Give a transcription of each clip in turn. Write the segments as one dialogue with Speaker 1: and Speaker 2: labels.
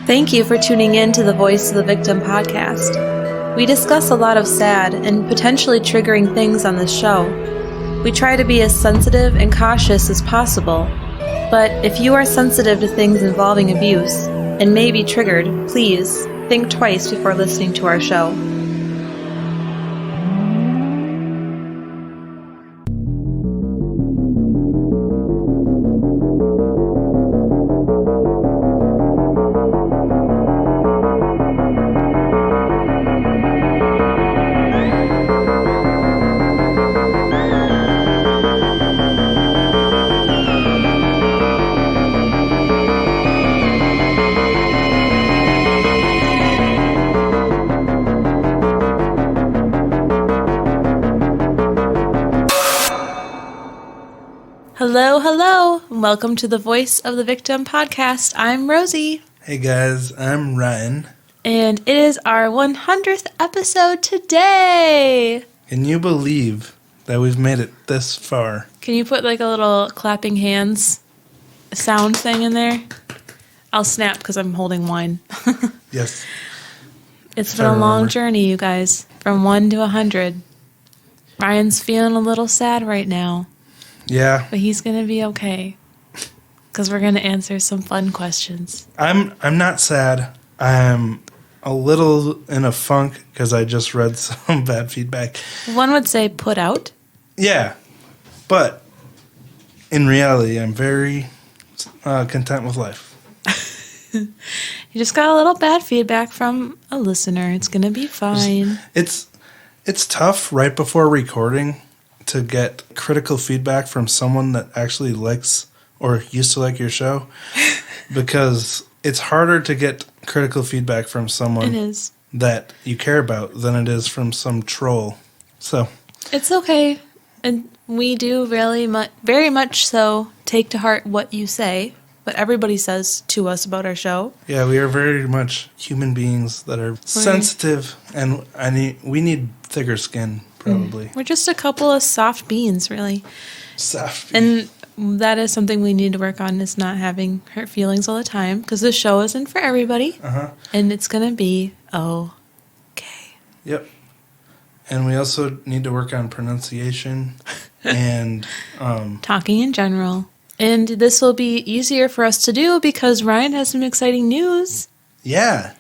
Speaker 1: Thank you for tuning in to the Voice of the Victim podcast. We discuss a lot of sad and potentially triggering things on this show. We try to be as sensitive and cautious as possible, but if you are sensitive to things involving abuse and may be triggered, please think twice before listening to our show. Hello, and welcome to the Voice of the Victim podcast. I'm Rosie.
Speaker 2: Hey guys, I'm Ryan.
Speaker 1: And it is our 100th episode today.
Speaker 2: Can you believe that we've made it this far?
Speaker 1: Can you put like a little clapping hands sound thing in there? I'll snap because I'm holding wine.
Speaker 2: Yes.
Speaker 1: It's been a long journey, you guys, from 1 to 100. Ryan's feeling a little sad right now.
Speaker 2: Yeah.
Speaker 1: But he's going to be okay because we're going to answer some fun questions.
Speaker 2: I'm not sad. I'm a little in a funk because I just read some bad feedback.
Speaker 1: One would say put out.
Speaker 2: Yeah. But in reality, I'm very content with life.
Speaker 1: You just got a little bad feedback from a listener. It's going to be fine.
Speaker 2: It's tough right before recording to get critical feedback from someone that actually likes or used to like your show, because it's harder to get critical feedback from someone that you care about than it is from some troll. So
Speaker 1: it's okay, and we do very much so take to heart what you say, what everybody says to us about our show.
Speaker 2: Yeah, we are very much human beings that are sensitive, and we need thicker skin. Probably.
Speaker 1: We're just a couple of soft beans, really.
Speaker 2: Soft beans.
Speaker 1: And that is something we need to work on, is not having hurt feelings all the time, because this show isn't for everybody. And it's going to be okay.
Speaker 2: Yep. And we also need to work on pronunciation and
Speaker 1: talking in general. And this will be easier for us to do because Ryan has some exciting news.
Speaker 2: Yeah.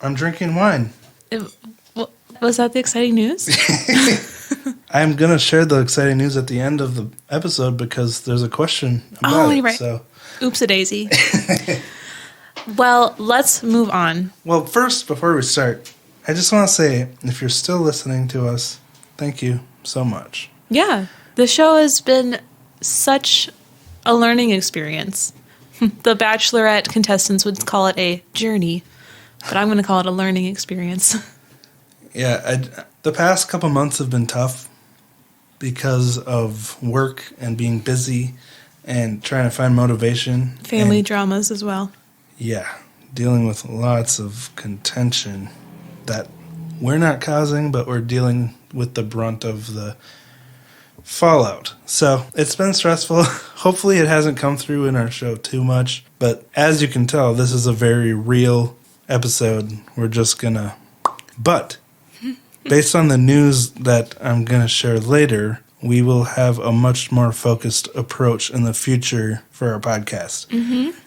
Speaker 2: I'm drinking wine.
Speaker 1: Was that the exciting news?
Speaker 2: I'm going to share the exciting news at the end of the episode because there's a question about it.
Speaker 1: Right.
Speaker 2: So.
Speaker 1: Oops-a-daisy. Well, let's move on.
Speaker 2: Well, first, before we start, I just want to say, if you're still listening to us, thank you so much.
Speaker 1: Yeah. The show has been such a learning experience. The Bachelorette contestants would call it a journey, but I'm going to call it a learning experience.
Speaker 2: Yeah, the past couple months have been tough because of work and being busy and trying to find motivation.
Speaker 1: Family dramas as well.
Speaker 2: Yeah, dealing with lots of contention that we're not causing, but we're dealing with the brunt of the fallout. So it's been stressful. Hopefully it hasn't come through in our show too much. But as you can tell, this is a very real episode. We're just going to... But... based on the news that I'm going to share later, we will have a much more focused approach in the future for our podcast.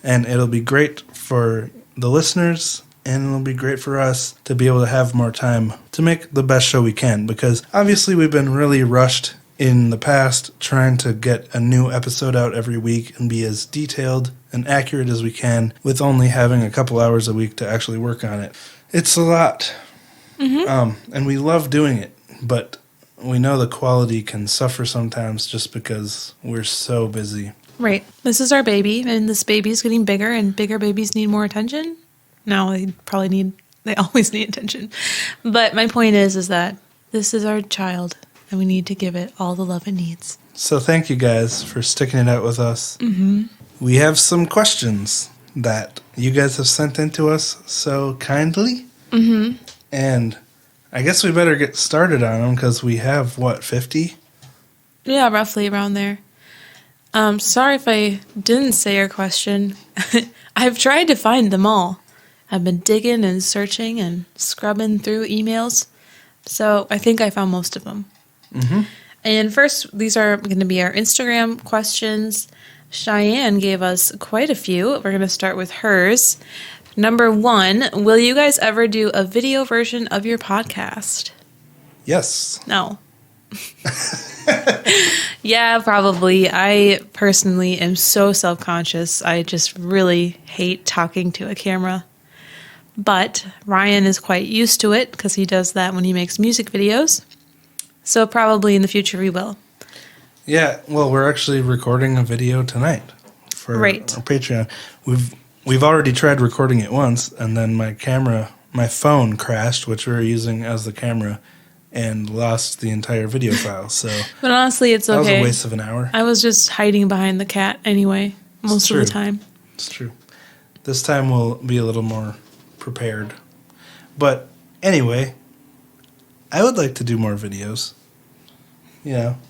Speaker 2: And it'll be great for the listeners, and it'll be great for us to be able to have more time to make the best show we can, because obviously we've been really rushed in the past trying to get a new episode out every week and be as detailed and accurate as we can with only having a couple hours a week to actually work on it. It's a lot. And we love doing it, but we know the quality can suffer sometimes just because we're so busy.
Speaker 1: Right. This is our baby, and this baby's getting bigger, and bigger babies need more attention. No, they always need attention. But my point is that this is our child, and we need to give it all the love it needs.
Speaker 2: So thank you guys for sticking it out with us. We have some questions that you guys have sent in to us so kindly. And I guess we better get started on them because we have, 50?
Speaker 1: Yeah, roughly around there. Sorry if I didn't say your question. I've tried to find them all. I've been digging and searching and scrubbing through emails. So I think I found most of them.
Speaker 2: Mm-hmm.
Speaker 1: And first, these are going to be our Instagram questions. Cheyenne gave us quite a few. We're going to start with hers. Number 1, will you guys ever do a video version of your podcast?
Speaker 2: Yes.
Speaker 1: No. Yeah, probably. I personally am so self-conscious. I just really hate talking to a camera. But Ryan is quite used to it because he does that when he makes music videos. So probably in the future we will.
Speaker 2: Yeah, well, we're actually recording a video tonight for our Patreon. We've already tried recording it once, and then my phone crashed, which we were using as the camera, and lost the entire video file. So,
Speaker 1: but honestly, it's okay.
Speaker 2: That was a waste of an hour.
Speaker 1: I was just hiding behind the cat anyway, most of the time.
Speaker 2: It's true. This time we'll be a little more prepared. But anyway, I would like to do more videos.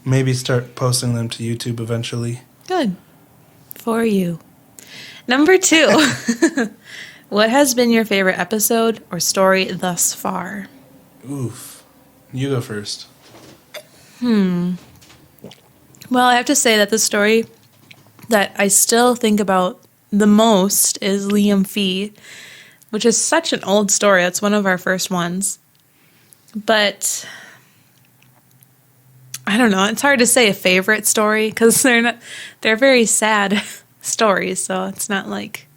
Speaker 2: Maybe start posting them to YouTube eventually.
Speaker 1: Good. For you. Number 2. What has been your favorite episode or story thus far?
Speaker 2: Oof. You go first.
Speaker 1: Well, I have to say that the story that I still think about the most is Liam Fee, which is such an old story. It's one of our first ones. But I don't know. It's hard to say a favorite story because they're very sad stories. So it's not like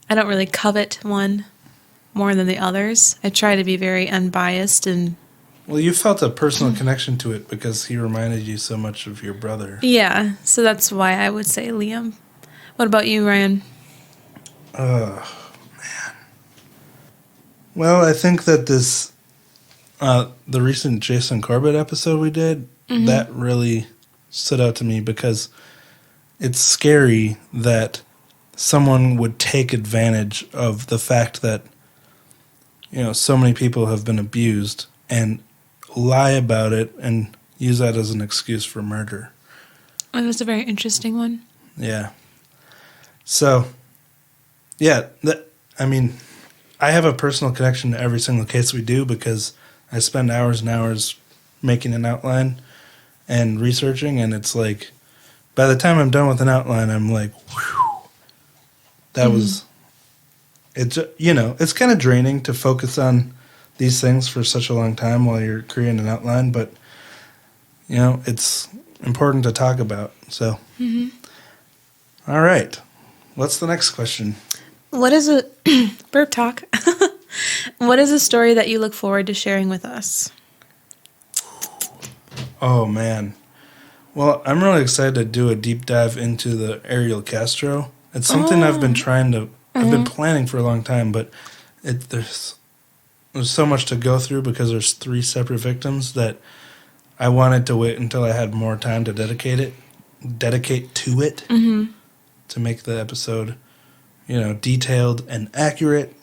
Speaker 1: I don't really covet one more than the others. I try to be very unbiased and.
Speaker 2: Well, you felt a personal connection to it because he reminded you so much of your brother.
Speaker 1: Yeah, so that's why I would say Liam. What about you, Ryan?
Speaker 2: Man. Well, I think that the recent Jason Corbett episode we did, that really stood out to me because it's scary that someone would take advantage of the fact that, so many people have been abused and lie about it and use that as an excuse for murder.
Speaker 1: That was a very interesting one.
Speaker 2: Yeah. So, yeah, I have a personal connection to every single case we do because I spend hours and hours making an outline and researching, and it's like, by the time I'm done with an outline, I'm like, whew, that was, it's kind of draining to focus on these things for such a long time while you're creating an outline, but it's important to talk about. So, All right. What's the next question?
Speaker 1: What is a burp talk? What is a story that you look forward to sharing with us?
Speaker 2: Oh man. Well, I'm really excited to do a deep dive into the Ariel Castro. It's something I've been I've been planning for a long time, but there's so much to go through because there's 3 separate victims that I wanted to wait until I had more time to dedicate to it to make the episode, detailed and accurate.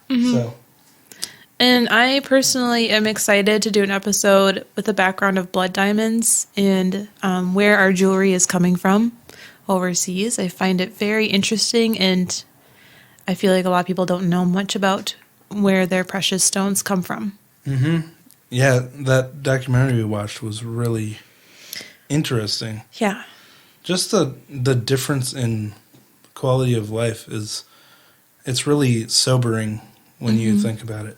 Speaker 2: So.
Speaker 1: And I personally am excited to do an episode with a background of blood diamonds and where our jewelry is coming from overseas. I find it very interesting, and I feel like a lot of people don't know much about where their precious stones come from.
Speaker 2: Yeah, that documentary we watched was really interesting.
Speaker 1: Yeah.
Speaker 2: Just the difference in quality of life it's really sobering when you think about it.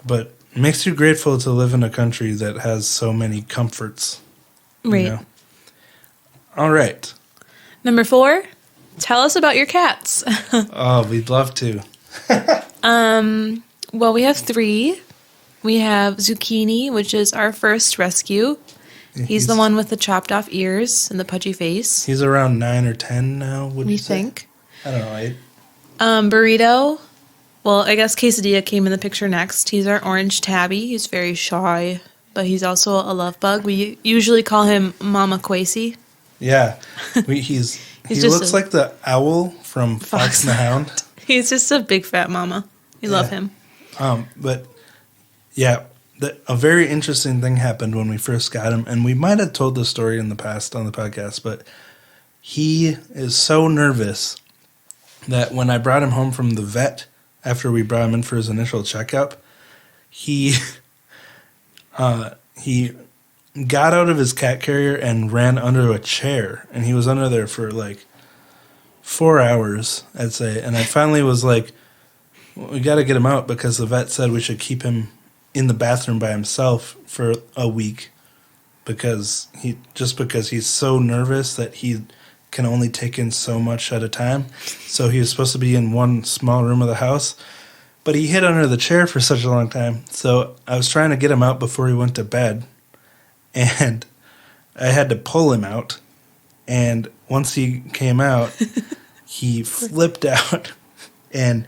Speaker 2: But it makes you grateful to live in a country that has so many comforts.
Speaker 1: Right.
Speaker 2: All right.
Speaker 1: Number 4, tell us about your cats.
Speaker 2: Oh, we'd love to.
Speaker 1: Well, we have 3. We have Zucchini, which is our first rescue. He's the one with the chopped off ears and the pudgy face.
Speaker 2: He's around 9 or 10 now, would you say?
Speaker 1: think?
Speaker 2: I don't know, 8.
Speaker 1: Burrito. Well, I guess Quesadilla came in the picture next. He's our orange tabby. He's very shy, but he's also a love bug. We usually call him Mama Quasi.
Speaker 2: Yeah. He looks like the owl from Fox and the Hound.
Speaker 1: He's just a big fat mama. We love him.
Speaker 2: But, yeah, a very interesting thing happened when we first got him, and we might have told the story in the past on the podcast, but he is so nervous that when I brought him home from the vet, after we brought him in for his initial checkup, he got out of his cat carrier and ran under a chair. And he was under there for like 4 hours, I'd say. And I finally was like, we got to get him out because the vet said we should keep him in the bathroom by himself for a week because he's so nervous that he can only take in so much at a time. So he was supposed to be in one small room of the house, but he hid under the chair for such a long time. So I was trying to get him out before he went to bed, and I had to pull him out. And once he came out, he flipped out and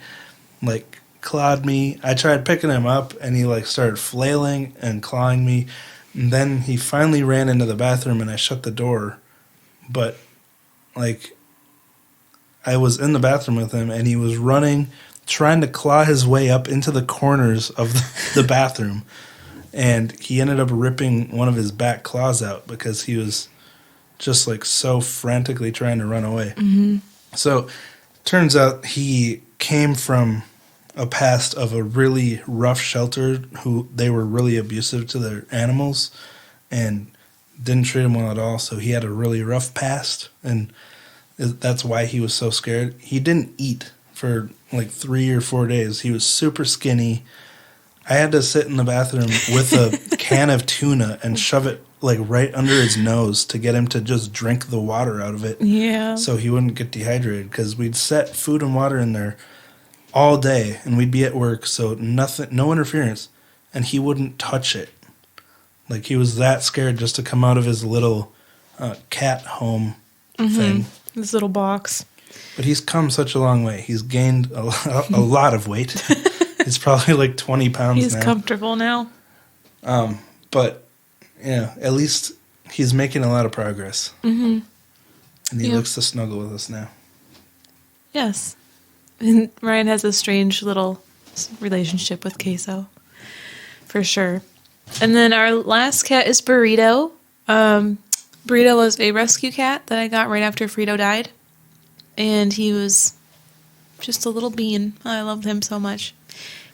Speaker 2: like clawed me. I tried picking him up, and he like started flailing and clawing me. And then he finally ran into the bathroom, and I shut the door. But like, I was in the bathroom with him, and he was running, trying to claw his way up into the corners of the bathroom. And he ended up ripping one of his back claws out because he was just like so frantically trying to run away. Mm-hmm. So turns out he came from a past of a really rough shelter who they were really abusive to their animals and didn't treat him well at all. So he had a really rough past, and that's why he was so scared. He didn't eat for like 3 or 4 days. He was super skinny. I had to sit in the bathroom with a can of tuna and shove it like right under his nose to get him to just drink the water out of it.
Speaker 1: Yeah.
Speaker 2: So he wouldn't get dehydrated, because we'd set food and water in there all day and we'd be at work, so no interference, and he wouldn't touch it. Like, he was that scared just to come out of his little cat home thing.
Speaker 1: This little box.
Speaker 2: But he's come such a long way. He's gained a lot of weight. He's probably like 20 pounds now.
Speaker 1: He's comfortable now.
Speaker 2: But, at least he's making a lot of progress. Mm-hmm. And he looks to snuggle with us now.
Speaker 1: Yes. And Ryan has a strange little relationship with Queso. For sure. And then our last cat is Burrito. Burrito was a rescue cat that I got right after Frito died. And he was just a little bean. I loved him so much.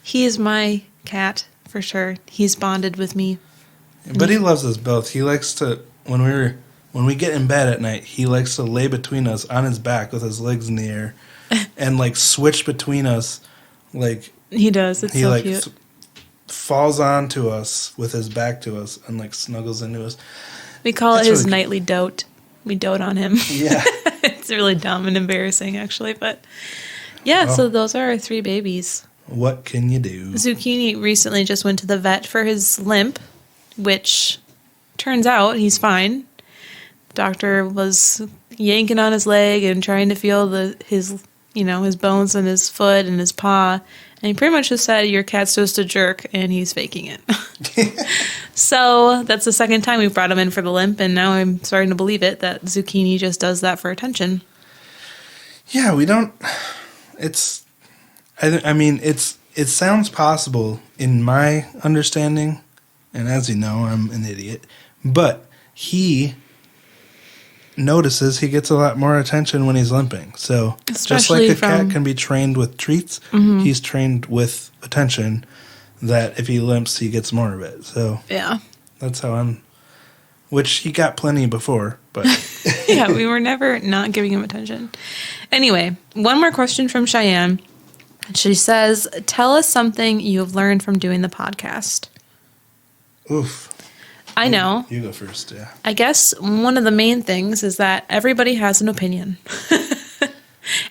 Speaker 1: He is my cat, for sure. He's bonded with me.
Speaker 2: But he loves us both. He likes to, when we get in bed at night, he likes to lay between us on his back with his legs in the air and like switch between us. Like,
Speaker 1: he does. It's so cute.
Speaker 2: Falls onto us with his back to us and like snuggles into us.
Speaker 1: We call it his nightly dote. We dote on him.
Speaker 2: Yeah.
Speaker 1: It's really dumb and embarrassing, actually. But yeah, so those are our 3 babies.
Speaker 2: What can you do?
Speaker 1: Zucchini recently just went to the vet for his limp, which turns out he's fine. The doctor was yanking on his leg and trying to feel his bones in his foot and his paw. And he pretty much just said, your cat's just a jerk, and he's faking it. So that's the second time we brought him in for the limp, and now I'm starting to believe it, that Zucchini just does that for attention.
Speaker 2: Yeah, we don't... It sounds possible in my understanding, and as you know, I'm an idiot, but he notices he gets a lot more attention when he's limping. So especially just like a cat can be trained with treats, he's trained with attention, that if he limps, he gets more of it. So
Speaker 1: yeah,
Speaker 2: that's how which he got plenty before, but...
Speaker 1: Yeah, we were never not giving him attention. Anyway, one more question from Cheyenne. She says, tell us something you have learned from doing the podcast.
Speaker 2: Oof.
Speaker 1: I know.
Speaker 2: You go first, yeah.
Speaker 1: I guess one of the main things is that everybody has an opinion.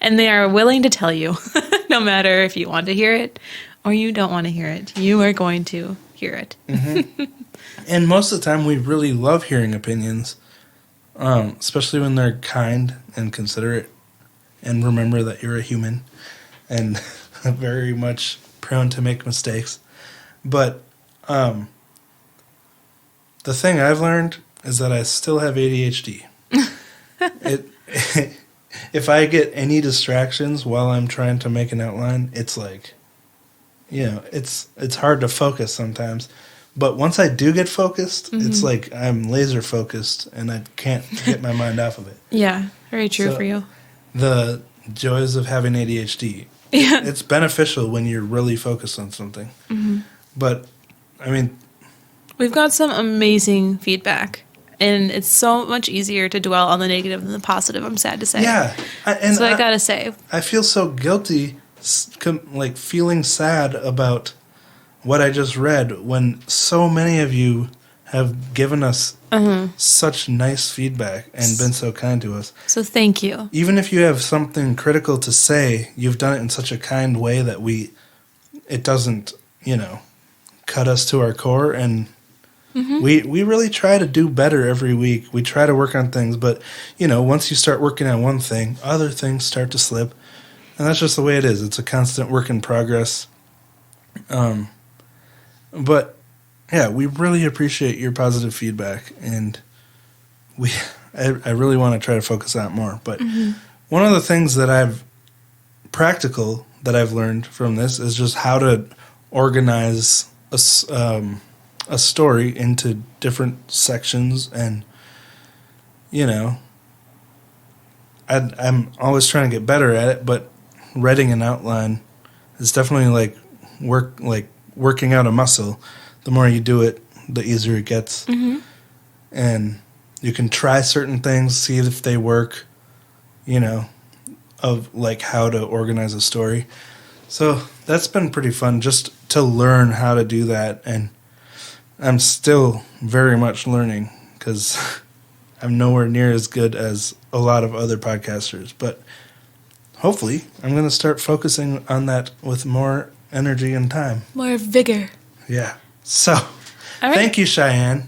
Speaker 1: And they are willing to tell you, no matter if you want to hear it or you don't want to hear it. You are going to hear it. Mm-hmm.
Speaker 2: And most of the time, we really love hearing opinions, especially when they're kind and considerate, and remember that you're a human and very much prone to make mistakes. But the thing I've learned is that I still have ADHD. If I get any distractions while I'm trying to make an outline, it's like, it's hard to focus sometimes. But once I do get focused, it's like I'm laser focused and I can't get my mind off of it.
Speaker 1: Yeah, very true for you.
Speaker 2: The joys of having ADHD.
Speaker 1: Yeah.
Speaker 2: It's beneficial when you're really focused on something.
Speaker 1: Mm-hmm.
Speaker 2: But, I mean...
Speaker 1: We've got some amazing feedback. And it's so much easier to dwell on the negative than the positive, I'm sad to say.
Speaker 2: Yeah. I
Speaker 1: gotta say.
Speaker 2: I feel so guilty, like, feeling sad about what I just read when so many of you have given us such nice feedback and been so kind to us.
Speaker 1: So thank you. Even
Speaker 2: if you have something critical to say, you've done it in such a kind way that it doesn't, cut us to our core. And we really try to do better every week. We try to work on things, but, once you start working on one thing, other things start to slip. And that's just the way it is. It's a constant work in progress. But yeah, we really appreciate your positive feedback, and I really want to try to focus on it more. But one of the things that I've learned from this is just how to organize a story into different sections, and I'm always trying to get better at it, but writing an outline is definitely working out a muscle. The more you do it, the easier it gets. And you can try certain things, see if they work, of how to organize a story. So that's been pretty fun just to learn how to do that. And I'm still very much learning because I'm nowhere near as good as a lot of other podcasters. But hopefully I'm going to start focusing on that with more energy and time.
Speaker 1: More vigor.
Speaker 2: Yeah. So, Thank you, Cheyenne.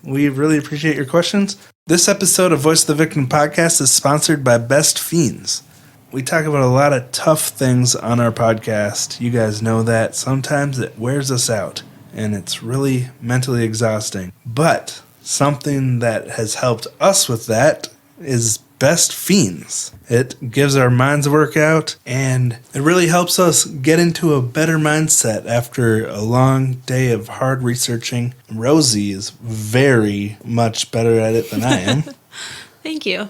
Speaker 2: We really appreciate your questions. This episode of Voice of the Victim podcast is sponsored by Best Fiends. We talk about a lot of tough things on our podcast. You guys know that. Sometimes it wears us out, and it's really mentally exhausting. But something that has helped us with that is Best Fiends. It gives our minds a workout, and it really helps us get into a better mindset after a long day of hard researching. Rosie is very much better at it than I am.
Speaker 1: Thank you.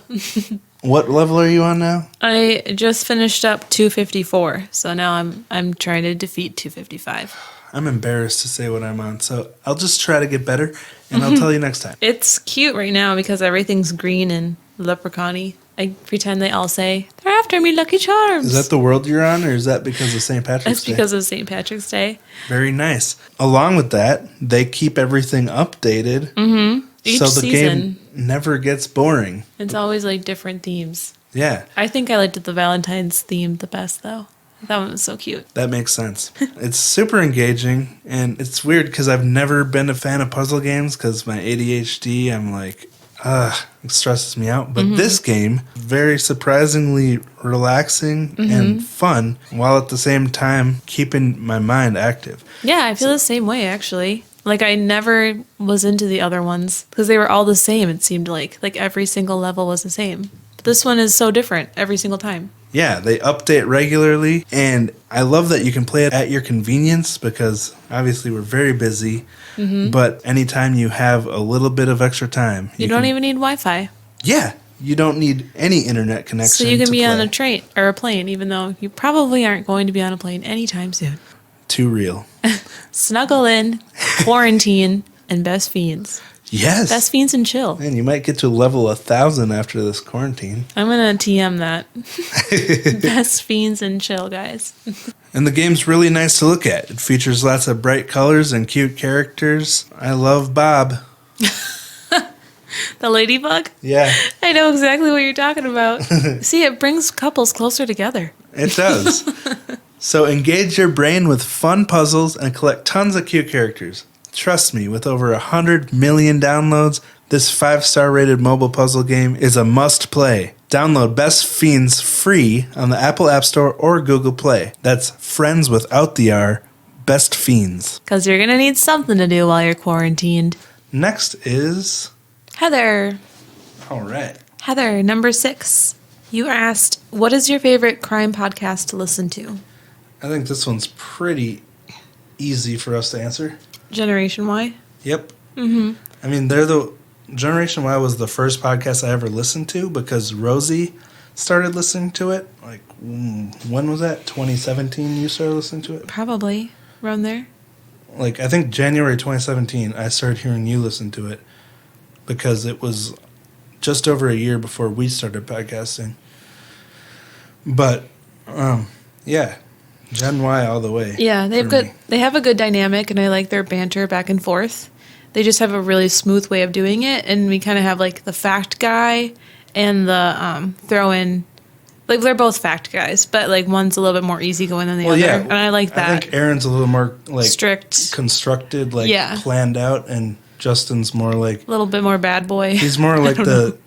Speaker 2: What level are you on now?
Speaker 1: I just finished up 254, so now I'm trying to defeat 255.
Speaker 2: I'm embarrassed to say what I'm on, so I'll just try to get better, and I'll tell you next time.
Speaker 1: It's cute right now because everything's green and leprechaun-y. I pretend they all say, "They're after me, Lucky Charms."
Speaker 2: Is that the world you're on, or is that because of St. Patrick's Day?
Speaker 1: It's because of St. Patrick's Day.
Speaker 2: Very nice. Along with that, they keep everything updated.
Speaker 1: Each
Speaker 2: so the
Speaker 1: season,
Speaker 2: game never gets boring.
Speaker 1: It's always different themes.
Speaker 2: Yeah.
Speaker 1: I think I liked the Valentine's theme the best, though. That one was so cute.
Speaker 2: That makes sense. It's super engaging, and it's weird because I've never been a fan of puzzle games because my ADHD, I'm it stresses me out. But this game, very surprisingly relaxing and fun, while at the same time keeping my mind active.
Speaker 1: Yeah, I feel the same way, actually. I never was into the other ones because they were all the same, it seemed like. Every single level was the same. But this one is so different every single time.
Speaker 2: Yeah, they update regularly, and I love that you can play it at your convenience because obviously we're very busy, but anytime you have a little bit of extra time...
Speaker 1: You don't even need Wi-Fi.
Speaker 2: Yeah, you don't need any internet connection.
Speaker 1: So you can be on a train or a plane, even though you probably aren't going to be on a plane anytime soon.
Speaker 2: Too real.
Speaker 1: Snuggle in, quarantine, and Best Fiends.
Speaker 2: Yes.
Speaker 1: Best Fiends and chill.
Speaker 2: Man, you might get to level 1,000 after this quarantine.
Speaker 1: I'm going to TM that. Best Fiends and chill, guys.
Speaker 2: And the game's really nice to look at. It features lots of bright colors and cute characters. I love Bob.
Speaker 1: The ladybug?
Speaker 2: Yeah.
Speaker 1: I know exactly what you're talking about. See, it brings couples closer together.
Speaker 2: It does. So engage your brain with fun puzzles and collect tons of cute characters. Trust me, with over 100 million downloads, this 5-star rated mobile puzzle game is a must-play. Download Best Fiends free on the Apple App Store or Google Play. That's friends without the R, Best Fiends.
Speaker 1: Because you're going to need something to do while you're quarantined.
Speaker 2: Next is...
Speaker 1: Heather.
Speaker 2: All right.
Speaker 1: Heather, number 6. You asked, what is your favorite crime podcast to listen to?
Speaker 2: I think this one's pretty easy for us to answer.
Speaker 1: Generation Y?
Speaker 2: Yep. I mean, Generation Y was the first podcast I ever listened to because Rosie started listening to it. Like, when was that? 2017 you started listening to it?
Speaker 1: Probably around there.
Speaker 2: Like, I think January 2017, I started hearing you listen to it because it was just over a year before we started podcasting. But, yeah, Gen Y all the way.
Speaker 1: Yeah, they have a good dynamic, and I like their banter back and forth. They just have a really smooth way of doing it, and we kind of have, like, the fact guy and the throw-in. Like, they're both fact guys, but, like, one's a little bit more easygoing than the other.
Speaker 2: Yeah,
Speaker 1: and I like that.
Speaker 2: I think Aaron's a little more, like,
Speaker 1: strict,
Speaker 2: constructed, like, planned out, and Justin's more like...
Speaker 1: a little bit more bad boy.
Speaker 2: He's more like the,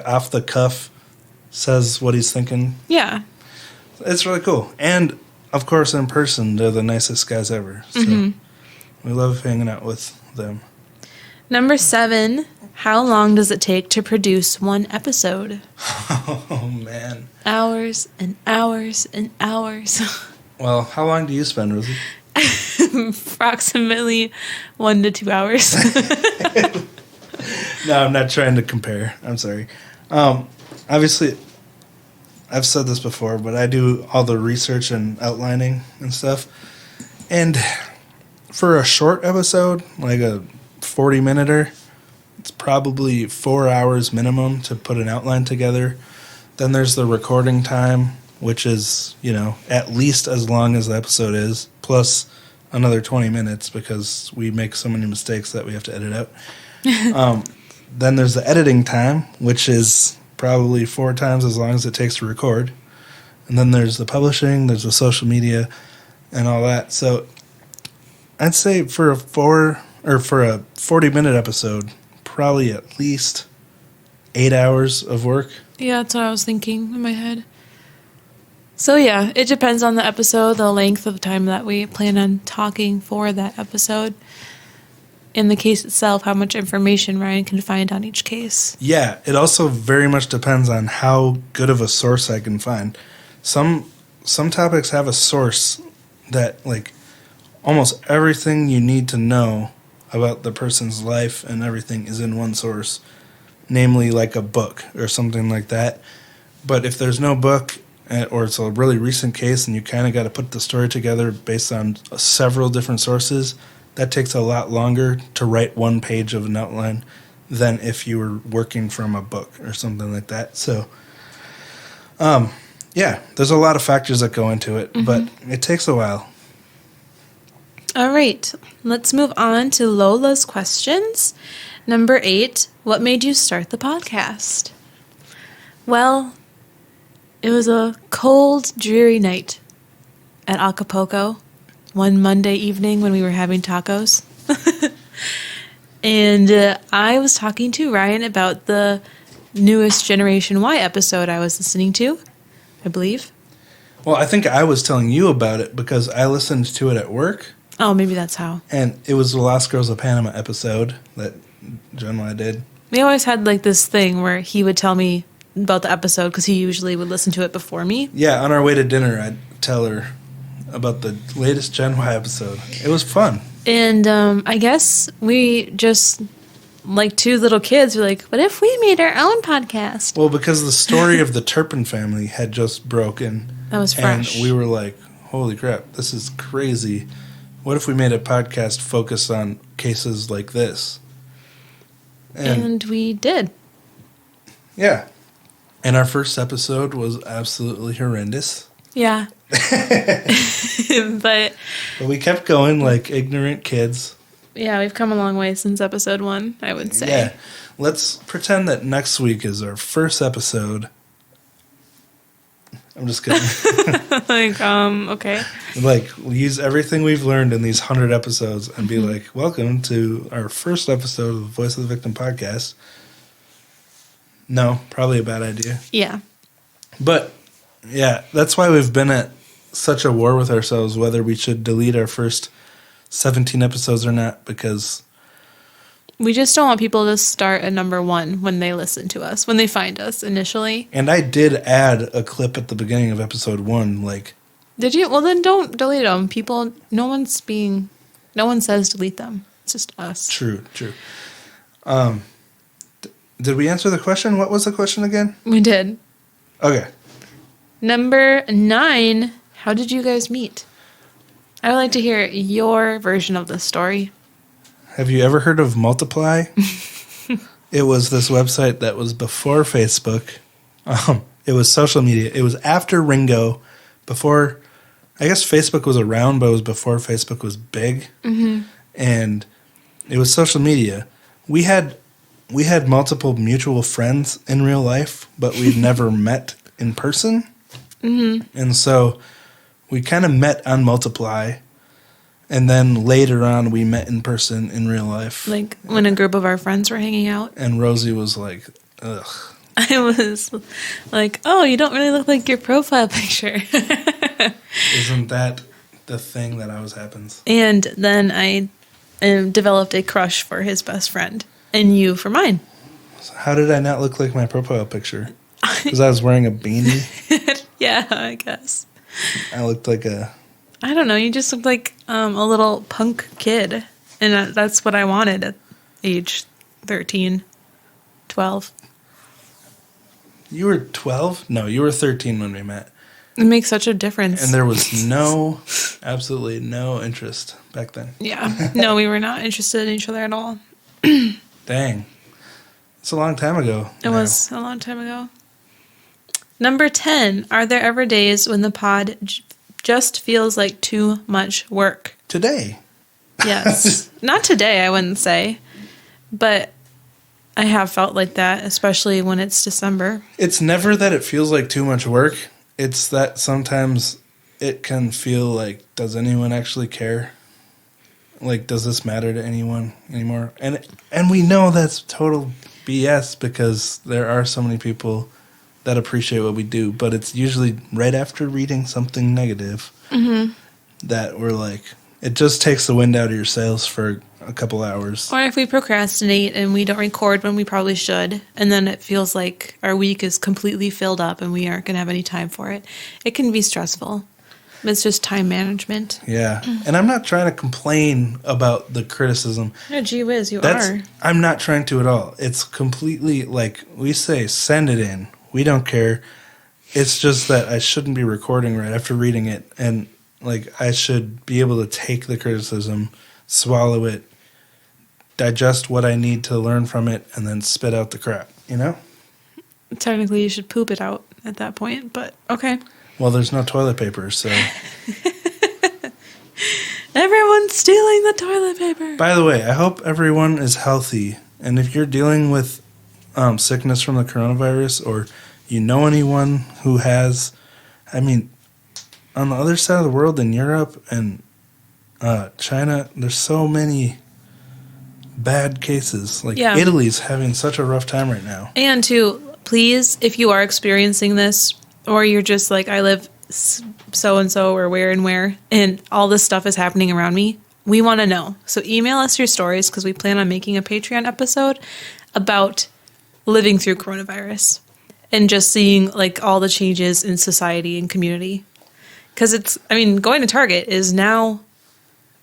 Speaker 2: off the cuff, says what he's thinking.
Speaker 1: Yeah.
Speaker 2: It's really cool. And, of course, in person, they're the nicest guys ever. So we love hanging out with them.
Speaker 1: Number 7, how long does it take to produce one episode?
Speaker 2: Oh, man.
Speaker 1: Hours and hours and hours.
Speaker 2: Well, how long do you spend, Rosie?
Speaker 1: Approximately 1 to 2 hours.
Speaker 2: No, I'm not trying to compare. I'm sorry. Obviously, I've said this before, but I do all the research and outlining and stuff. And for a short episode, like a 40-minuter, it's probably 4 hours minimum to put an outline together. Then there's the recording time, which is, at least as long as the episode is, plus another 20 minutes because we make so many mistakes that we have to edit out. Then there's the editing time, which is probably 4 times as long as it takes to record. And then there's the publishing, there's the social media, and all that. So I'd say for a 40-minute episode, probably at least 8 hours of work.
Speaker 1: Yeah, that's what I was thinking in my head. So yeah, it depends on the episode, the length of time that we plan on talking for that episode. In the case itself, how much information Ryan can find on each case.
Speaker 2: Yeah, it also very much depends on how good of a source I can find. Some topics have a source that, like, almost everything you need to know about the person's life and everything is in one source, namely like a book or something like that. But if there's no book, or it's a really recent case and you kind of got to put the story together based on several different sources, that takes a lot longer to write one page of an outline than if you were working from a book or something like that. So, there's a lot of factors that go into it, but it takes a while.
Speaker 1: All right, let's move on to Lola's questions. Number 8, what made you start the podcast? Well, it was a cold, dreary night at Acapulco one Monday evening when we were having tacos. And I was talking to Ryan about the newest Generation Y episode I was listening to, I believe.
Speaker 2: Well, I think I was telling you about it because I listened to it at work.
Speaker 1: Oh, maybe that's how.
Speaker 2: And it was the Last Girls of Panama episode that John and I did.
Speaker 1: We always had like this thing where he would tell me about the episode because he usually would listen to it before me. Yeah,
Speaker 2: on our way to dinner, I'd tell her about the latest Gen Y episode. It was fun.
Speaker 1: And I guess we just, like 2 little kids, were like, what if we made our own podcast?
Speaker 2: Well, because the story of the Turpin family had just broken.
Speaker 1: That was fresh.
Speaker 2: And we were like, holy crap, this is crazy. What if we made a podcast focused on cases like this?
Speaker 1: And we did.
Speaker 2: Yeah. And our first episode was absolutely horrendous.
Speaker 1: Yeah. But
Speaker 2: we kept going like ignorant kids.
Speaker 1: Yeah, we've come a long way since episode 1, I would say.
Speaker 2: Yeah. Let's pretend that next week is our first episode. I'm just kidding.
Speaker 1: Okay.
Speaker 2: Like, we'll use everything we've learned in these 100 episodes and be like, welcome to our first episode of the Voice of the Victim podcast. No, probably a bad idea.
Speaker 1: Yeah.
Speaker 2: But, yeah, that's why we've been at such a war with ourselves whether we should delete our first 17 episodes or not, because
Speaker 1: we just don't want people to start at number 1 when they listen to us, when they find us initially.
Speaker 2: And I did add a clip at the beginning of episode 1, like...
Speaker 1: Did you? Well, then don't delete them. People, no one says delete them. It's just us.
Speaker 2: True. Did we answer the question? What was the question again?
Speaker 1: We did.
Speaker 2: Okay.
Speaker 1: Number 9. How did you guys meet? I would like to hear your version of the story.
Speaker 2: Have you ever heard of Multiply? It was this website that was before Facebook. It was social media. It was after Ringo, before, I guess Facebook was around, but it was before Facebook was big. Mm-hmm. And it was social media. We had multiple mutual friends in real life, but we'd never met in person. Mm-hmm. And so we kind of met on Multiply, and then later on we met in person in real life.
Speaker 1: Like when a group of our friends were hanging out.
Speaker 2: And Rosie was like, ugh.
Speaker 1: I was like, oh, you don't really look like your profile picture.
Speaker 2: Isn't that the thing that always happens?
Speaker 1: And then I developed a crush for his best friend, and you for mine.
Speaker 2: So how did I not look like my profile picture? Because I was wearing a beanie?
Speaker 1: Yeah, I guess.
Speaker 2: I looked like a...
Speaker 1: I don't know. You just looked like a little punk kid. And that's what I wanted at age 13, 12.
Speaker 2: You were 12? No, you were 13 when we met.
Speaker 1: It makes such a difference.
Speaker 2: And there was absolutely no interest back then.
Speaker 1: Yeah. No, we were not interested in each other at all.
Speaker 2: Dang. It's a long time ago.
Speaker 1: It was a long time ago. Number 10. Are there ever days when the pod just feels like too much work?
Speaker 2: Today.
Speaker 1: Yes. Not today, I wouldn't say. But I have felt like that, especially when it's December.
Speaker 2: It's never that it feels like too much work. It's that sometimes it can feel like, does anyone actually care? Like, does this matter to anyone anymore? And we know that's total BS because there are so many people that appreciate what we do, but it's usually right after reading something negative that we're like, it just takes the wind out of your sails for a couple hours.
Speaker 1: Or if we procrastinate and we don't record when we probably should, and then it feels like our week is completely filled up and we aren't going to have any time for it. It can be stressful. It's just time management.
Speaker 2: Yeah. And I'm not trying to complain about the criticism.
Speaker 1: Yeah, gee whiz, you are.
Speaker 2: I'm not trying to at all. It's completely like we say, send it in. We don't care. It's just that I shouldn't be recording right after reading it. And like I should be able to take the criticism, swallow it, digest what I need to learn from it, and then spit out the crap, you know?
Speaker 1: Technically, you should poop it out at that point, but okay.
Speaker 2: Well, there's no toilet paper, so...
Speaker 1: Everyone's stealing the toilet paper.
Speaker 2: By the way, I hope everyone is healthy. And if you're dealing with sickness from the coronavirus, or you know anyone who has... I mean, on the other side of the world in Europe and China, there's so many bad cases. Like, Italy's having such a rough time right now.
Speaker 1: And please, if you are experiencing this, or you're just like, I live so-and-so or where, and all this stuff is happening around me, we want to know. So email us your stories, because we plan on making a Patreon episode about living through coronavirus and just seeing like all the changes in society and community. Because going to Target is now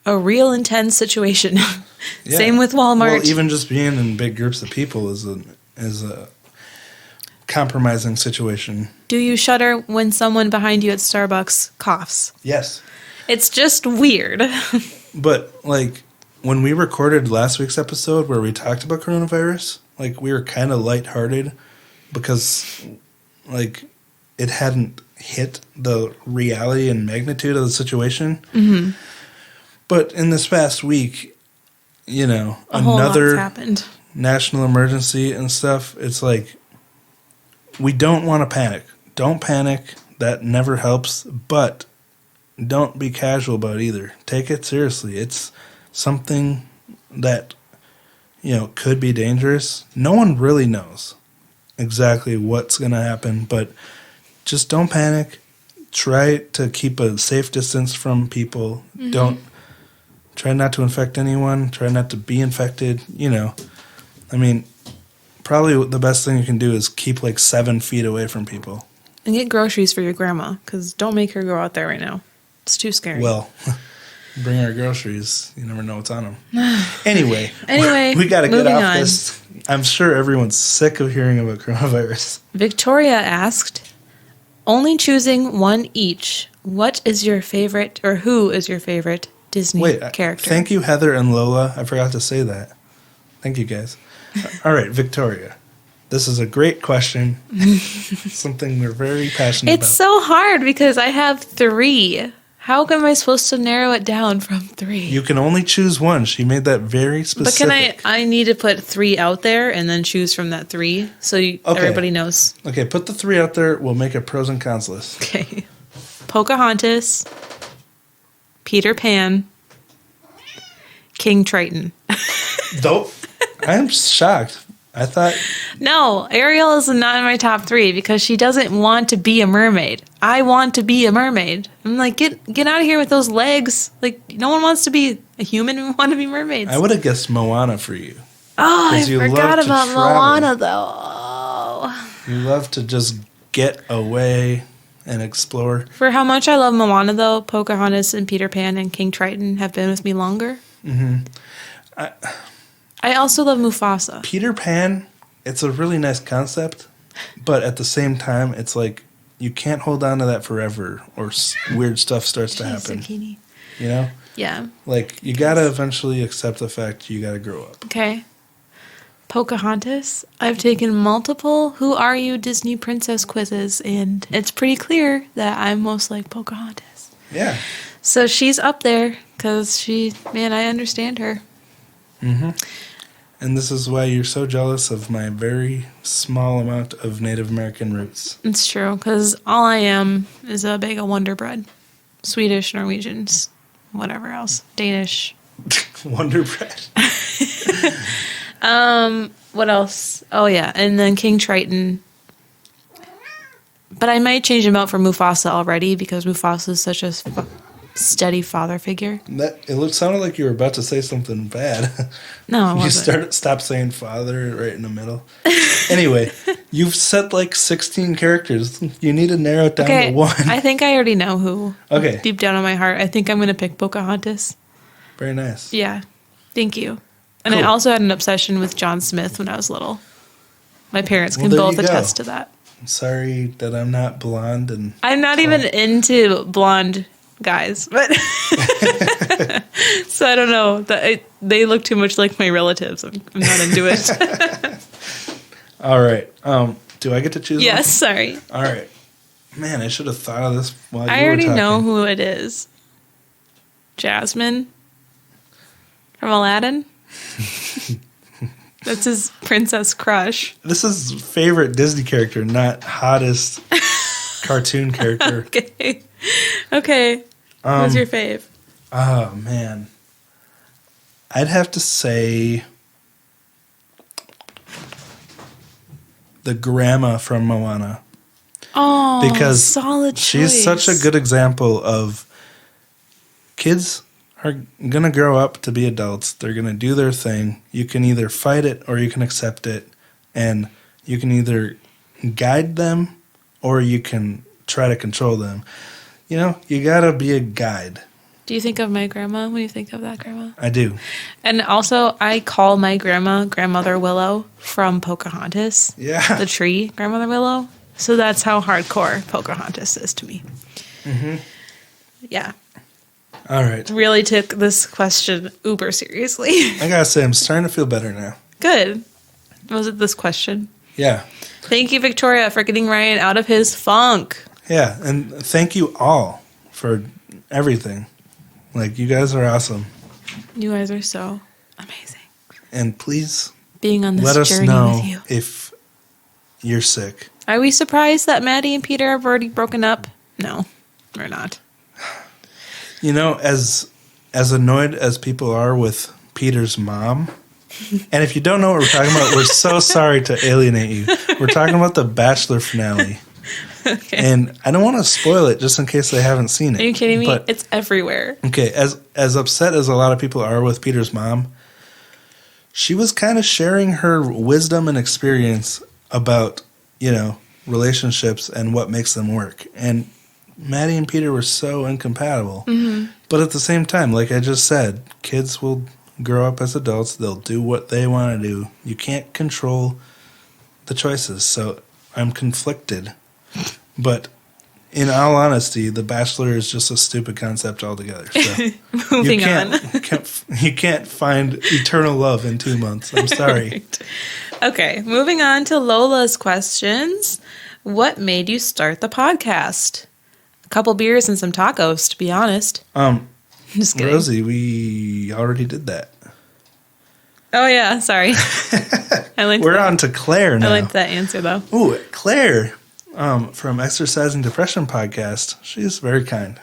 Speaker 1: a real intense situation. Yeah. Same with Walmart.
Speaker 2: Well, even just being in big groups of people is a compromising situation.
Speaker 1: Do you shudder when someone behind you at Starbucks coughs?
Speaker 2: Yes.
Speaker 1: It's just weird.
Speaker 2: But like when we recorded last week's episode where we talked about coronavirus, like we were kind of lighthearted because like it hadn't hit the reality and magnitude of the situation. Mm-hmm. But in this past week, another
Speaker 1: happened.
Speaker 2: National emergency and stuff, it's like we don't want to panic. Don't panic. That never helps. But don't be casual about it either. Take it seriously. It's something that, could be dangerous. No one really knows exactly what's going to happen, but just don't panic. Try to keep a safe distance from people. Mm-hmm. Try not to infect anyone. Try not to be infected. Probably the best thing you can do is keep 7 feet away from people.
Speaker 1: And get groceries for your grandma, because don't make her go out there right now. It's too scary.
Speaker 2: Well, bring her groceries. You never know what's on them. Anyway,
Speaker 1: we
Speaker 2: got to get off this I'm sure everyone's sick of hearing about coronavirus.
Speaker 1: Victoria asked, only choosing one each, what is your favorite, or who is your favorite Disney character?
Speaker 2: Thank you, Heather and Lola. I forgot to say that. Thank you, guys. All right, Victoria. This is a great question. Something we're very passionate about.
Speaker 1: It's so hard because I have 3. How am I supposed to narrow it down from 3?
Speaker 2: You can only choose one. She made that very specific.
Speaker 1: But can I need to put 3 out there and then choose from that 3 so everybody knows.
Speaker 2: Okay, put the 3 out there. We'll make a pros and cons list.
Speaker 1: Okay. Pocahontas, Peter Pan, King Triton.
Speaker 2: Though, I'm shocked. I thought...
Speaker 1: No, Ariel is not in my top 3 because she doesn't want to be a mermaid. I want to be a mermaid. I'm like, get out of here with those legs. Like, no one wants to be a human. We want to be mermaids.
Speaker 2: I would have guessed Moana for you.
Speaker 1: Oh, I forgot about Moana, though. Oh.
Speaker 2: You love to just get away and explore.
Speaker 1: For how much I love Moana, though, Pocahontas and Peter Pan and King Triton have been with me longer.
Speaker 2: Mm-hmm.
Speaker 1: I also love Mufasa.
Speaker 2: Peter Pan, it's a really nice concept, but at the same time, it's like you can't hold on to that forever or weird stuff starts to happen.
Speaker 1: Zucchini.
Speaker 2: You know?
Speaker 1: Yeah.
Speaker 2: Like, you gotta eventually accept the fact you gotta grow up.
Speaker 1: Okay. Pocahontas. I've taken multiple Who Are You Disney Princess quizzes, and it's pretty clear that I'm most like Pocahontas.
Speaker 2: Yeah.
Speaker 1: So she's up there because I understand her.
Speaker 2: Mm-hmm. And this is why you're so jealous of my very small amount of Native American roots.
Speaker 1: It's true, because all I am is a bag of Wonder Bread. Swedish, Norwegians, whatever else. Danish.
Speaker 2: Wonder Bread.
Speaker 1: What else? Oh, yeah, and then King Triton. But I might change him out for Mufasa already, because Mufasa is such a steady father figure.
Speaker 2: It sounded like you were about to say something bad.
Speaker 1: No, it wasn't.
Speaker 2: You stop saying father right in the middle. Anyway, you've said like 16 characters. You need to narrow it down to one.
Speaker 1: I think I already know who.
Speaker 2: Okay.
Speaker 1: Deep down in my heart, I think I'm going to pick Pocahontas.
Speaker 2: Very nice.
Speaker 1: Yeah. Thank you. And
Speaker 2: cool.
Speaker 1: I also had an obsession with John Smith when I was little. My parents can both attest to that.
Speaker 2: I'm sorry that I'm not blonde and
Speaker 1: I'm not even into blonde guys, but so I don't know. They look too much like my relatives. I'm not into it.
Speaker 2: All right. Do I get to choose?
Speaker 1: Yes.
Speaker 2: One?
Speaker 1: Sorry.
Speaker 2: All right. Man, I should have thought of this while you were
Speaker 1: I already
Speaker 2: talking.
Speaker 1: know who it is. Jasmine from Aladdin. That's his princess crush.
Speaker 2: This is favorite Disney character, not hottest cartoon character.
Speaker 1: Okay. Who's your fave?
Speaker 2: Oh, man. I'd have to say the grandma from Moana.
Speaker 1: Oh,
Speaker 2: because
Speaker 1: solid choice.
Speaker 2: She's such a good example of kids are going to grow up to be adults. They're going to do their thing. You can either fight it or you can accept it. And you can either guide them or you can try to control them. You know, you got to be a guide.
Speaker 1: Do you think of my grandma when you think of that grandma?
Speaker 2: I do.
Speaker 1: And also, I call my Grandmother Willow from Pocahontas.
Speaker 2: Yeah.
Speaker 1: The tree, Grandmother Willow. So that's how hardcore Pocahontas is to me.
Speaker 2: Mm-hmm.
Speaker 1: Yeah.
Speaker 2: All right.
Speaker 1: Really took this question uber seriously.
Speaker 2: I got to say, I'm starting to feel better now.
Speaker 1: Good. Was it this question?
Speaker 2: Yeah.
Speaker 1: Thank you, Victoria, for getting Ryan out of his funk.
Speaker 2: Yeah, and thank you all for everything. Like, you guys are awesome.
Speaker 1: You guys are so amazing.
Speaker 2: And please
Speaker 1: being on this
Speaker 2: let us
Speaker 1: journey
Speaker 2: know
Speaker 1: with you.
Speaker 2: If you're sick.
Speaker 1: Are we surprised that Maddie and Peter have already broken up? No, we're not.
Speaker 2: You know, as annoyed as people are with Peter's mom, and if you don't know what we're talking about, we're so sorry to alienate you. We're talking about the Bachelor finale. Okay. And I don't want to spoil it just in case they haven't seen it.
Speaker 1: Are you kidding me?
Speaker 2: But,
Speaker 1: it's everywhere.
Speaker 2: Okay, as upset as a lot of people are with Peter's mom, she was kind of sharing her wisdom and experience about, you know, relationships and what makes them work. And Maddie and Peter were so incompatible. Mm-hmm. But at the same time, like I just said, kids will grow up as adults. They'll do what they want to do. You can't control the choices. So I'm conflicted. But in all honesty, The Bachelor is just a stupid concept altogether. So
Speaker 1: Moving on.
Speaker 2: You can't find eternal love in 2 months. I'm sorry.
Speaker 1: Right. Okay, moving on to Lola's questions. What made you start the podcast? A couple beers and some tacos, to be honest. Just kidding.
Speaker 2: Rosie, we already did that.
Speaker 1: Oh, yeah, sorry.
Speaker 2: We're on to Claire now.
Speaker 1: I liked that answer, though.
Speaker 2: Ooh, Claire from Exercising Depression podcast. She's very kind.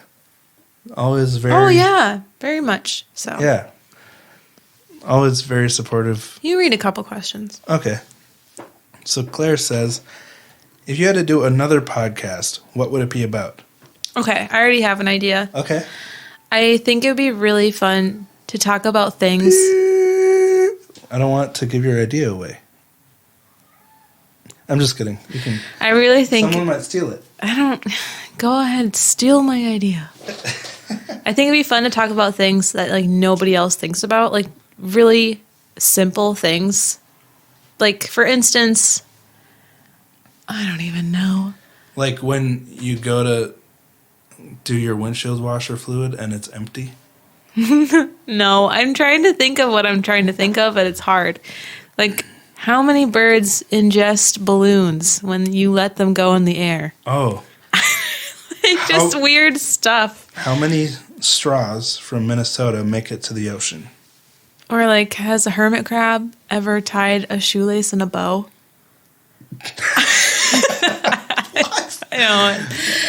Speaker 2: Always very...
Speaker 1: Oh, yeah, very much so.
Speaker 2: Yeah. Always very supportive.
Speaker 1: You read a couple questions.
Speaker 2: Okay. So Claire says, if you had to do another podcast, what would it be about?
Speaker 1: Okay, I already have an idea.
Speaker 2: Okay.
Speaker 1: I think it would be really fun to talk about things.
Speaker 2: I don't want to give your idea away. I'm just kidding. You can.
Speaker 1: I really think
Speaker 2: Someone might steal it.
Speaker 1: Go ahead, steal my idea. I think it'd be fun to talk about things that like nobody else thinks about, like really simple things. Like for instance, I don't even know.
Speaker 2: Like when you go to do your windshield washer fluid and it's empty.
Speaker 1: No, I'm trying to think of what I'm trying to think of, but it's hard. Like, how many birds ingest balloons when you let them go in the air?
Speaker 2: Oh.
Speaker 1: Just weird stuff.
Speaker 2: How many straws from Minnesota make it to the ocean?
Speaker 1: Or, like, has a hermit crab ever tied a shoelace in a bow?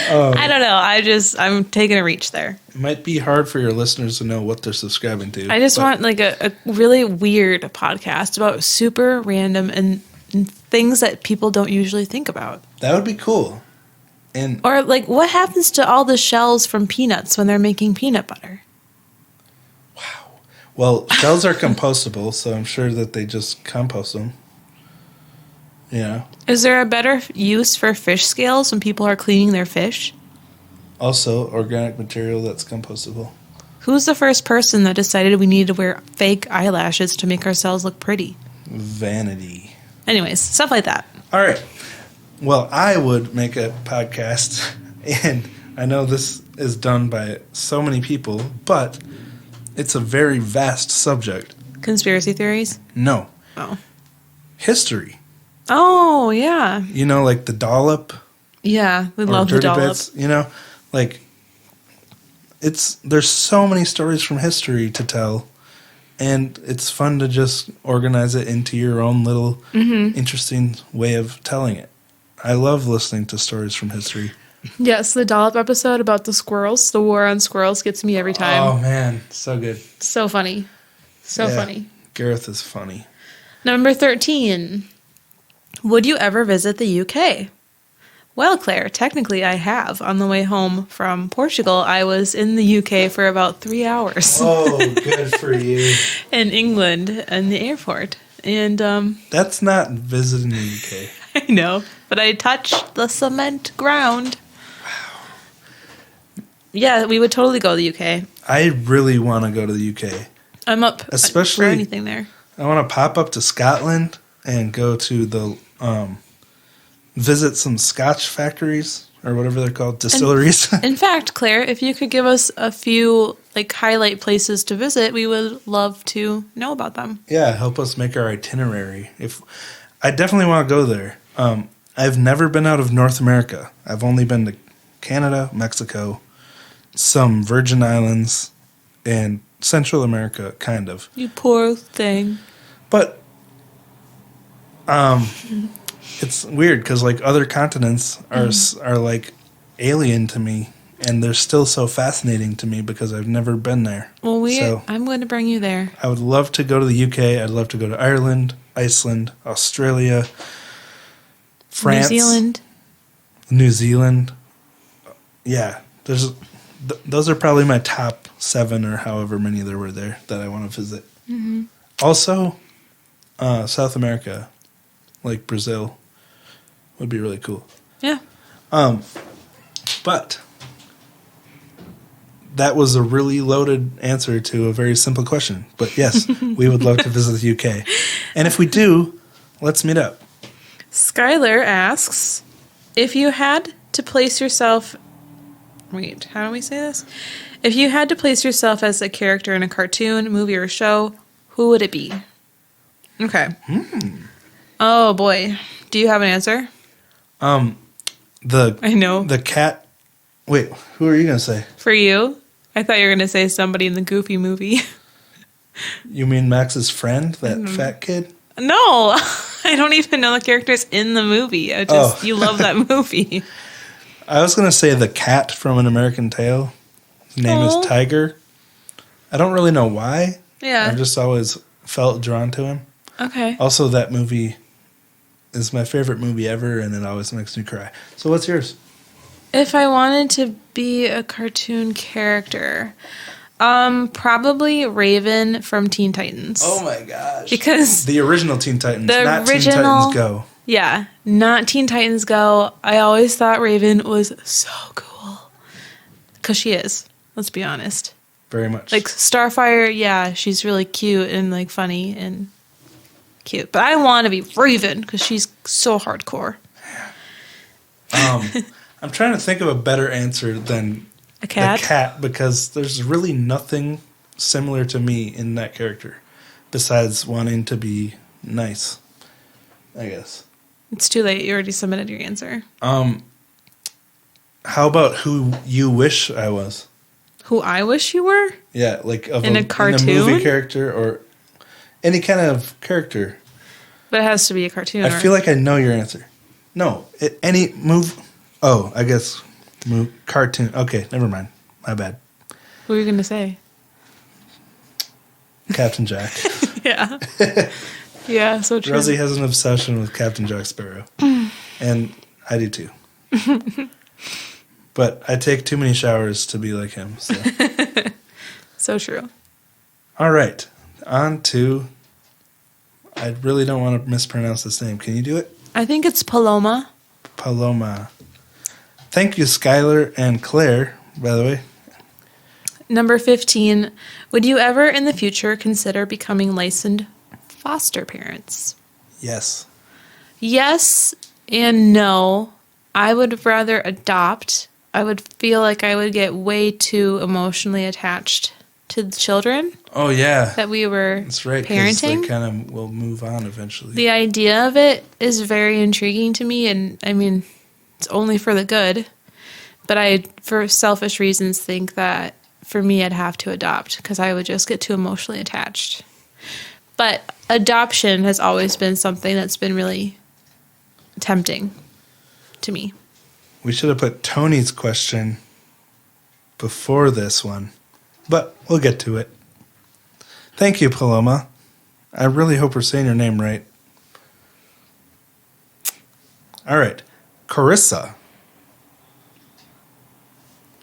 Speaker 1: I don't know. I'm taking a reach there.
Speaker 2: It might be hard for your listeners to know what they're subscribing to.
Speaker 1: I just want like a really weird podcast about super random and things that people don't usually think about.
Speaker 2: That would be cool.
Speaker 1: Or like what happens to all the shells from peanuts when they're making peanut butter?
Speaker 2: Wow. Well, shells are compostable, so I'm sure that they just compost them. Yeah.
Speaker 1: Is there a better use for fish scales when people are cleaning their fish?
Speaker 2: Also, organic material that's compostable.
Speaker 1: Who's the first person that decided we needed to wear fake eyelashes to make ourselves look pretty?
Speaker 2: Vanity.
Speaker 1: Anyways, stuff like that.
Speaker 2: All right. Well, I would make a podcast, and I know this is done by so many people, but it's a very vast subject.
Speaker 1: Conspiracy theories?
Speaker 2: No.
Speaker 1: Oh.
Speaker 2: History.
Speaker 1: Oh, yeah.
Speaker 2: You know, like the dollop.
Speaker 1: Yeah, we love the
Speaker 2: dirty
Speaker 1: dollop.
Speaker 2: bits, you know, like there's so many stories from history to tell, and it's fun to just organize it into your own little interesting way of telling it. I love listening to stories from history.
Speaker 1: Yes, the dollop episode about the squirrels, the war on squirrels, gets me every time.
Speaker 2: Oh man, so good.
Speaker 1: So funny. So funny.
Speaker 2: Gareth is funny.
Speaker 1: Number 13. Would you ever visit the UK? Well, Claire, technically I have. On the way home from Portugal, I was in the UK for about 3 hours.
Speaker 2: Oh, good for you.
Speaker 1: In England, in the airport. And
Speaker 2: that's not visiting the UK.
Speaker 1: I know, but I touched the cement ground. Wow. Yeah, we would totally go to the UK.
Speaker 2: I really want to go to the UK.
Speaker 1: I'm up
Speaker 2: Especially
Speaker 1: for anything there.
Speaker 2: I want to pop up to Scotland and go to the visit some Scotch factories or whatever they're called, distilleries.
Speaker 1: In fact, Claire, if you could give us a few like highlight places to visit, we would love to know about them.
Speaker 2: Yeah, help us make our itinerary. I definitely want to go there. I've never been out of North America. I've only been to Canada, Mexico, some Virgin Islands, and Central America, kind of.
Speaker 1: You poor thing.
Speaker 2: But it's weird because like other continents are like alien to me, and they're still so fascinating to me because I've never been there.
Speaker 1: Well, I'm going to bring you there.
Speaker 2: I would love to go to the UK. I'd love to go to Ireland, Iceland, Australia, France, New Zealand. Yeah, those are probably my top 7 or however many there were there that I want to visit. Mm-hmm. Also, South America, like Brazil, would be really cool.
Speaker 1: Yeah.
Speaker 2: But that was a really loaded answer to a very simple question. But yes, we would love to visit the UK. And if we do, let's meet up.
Speaker 1: Skylar asks, if you had to place yourself... Wait, how do we say this? If you had to place yourself as a character in a cartoon, movie, or show, who would it be? Okay. Oh, boy. Do you have an answer? I know.
Speaker 2: The cat... Wait, who are you going to say?
Speaker 1: For you? I thought you were going to say somebody in the Goofy movie.
Speaker 2: You mean Max's friend, that fat kid?
Speaker 1: No, I don't even know the characters in the movie. You love that movie.
Speaker 2: I was going to say the cat from An American Tail. His name is Tiger. I don't really know why.
Speaker 1: Yeah.
Speaker 2: I've just always felt drawn to him.
Speaker 1: Okay.
Speaker 2: Also, that movie is my favorite movie ever, and it always makes me cry. So what's yours?
Speaker 1: If I wanted to be a cartoon character, probably Raven from Teen Titans.
Speaker 2: Oh my gosh.
Speaker 1: Because
Speaker 2: the original Teen Titans, not Teen Titans Go.
Speaker 1: Yeah, not Teen Titans Go. I always thought Raven was so cool. Because she is, let's be honest.
Speaker 2: Very much.
Speaker 1: Like Starfire, yeah, she's really cute and like funny and cute. But I want to be Raven because she's so hardcore.
Speaker 2: I'm trying to think of a better answer than
Speaker 1: a cat?
Speaker 2: The cat, because there's really nothing similar to me in that character besides wanting to be nice, I guess.
Speaker 1: It's too late. You already submitted your answer.
Speaker 2: How about who you wish I was?
Speaker 1: Who I wish you were?
Speaker 2: Yeah, like
Speaker 1: in a cartoon?
Speaker 2: In a movie character or any kind of character.
Speaker 1: But it has to be a cartoon.
Speaker 2: I feel like I know your answer. No, any move... Oh, I guess cartoon. Okay, never mind. My bad.
Speaker 1: What were you going to say?
Speaker 2: Captain Jack.
Speaker 1: Yeah. Yeah, so true.
Speaker 2: Rosie has an obsession with Captain Jack Sparrow. And I do too. But I take too many showers to be like him. So,
Speaker 1: so true.
Speaker 2: All right. On to... I really don't want to mispronounce this name. Can you do it?
Speaker 1: I think it's Paloma.
Speaker 2: Paloma. Thank you, Skylar and Claire, by the way.
Speaker 1: Number 15. Would you ever in the future consider becoming licensed foster parents?
Speaker 2: Yes.
Speaker 1: Yes and no. I would rather adopt. I would feel like I would get way too emotionally attached to the children.
Speaker 2: Oh, yeah.
Speaker 1: That we were
Speaker 2: That's right,
Speaker 1: parenting.
Speaker 2: They kind of will move on eventually.
Speaker 1: The idea of it is very intriguing to me, and I mean, it's only for the good. But I, for selfish reasons, think that for me, I'd have to adopt because I would just get too emotionally attached. But adoption has always been something that's been really tempting to me.
Speaker 2: We should have put Tony's question before this one, but we'll get to it. Thank you, Paloma. I really hope we're saying your name right. All right. Carissa.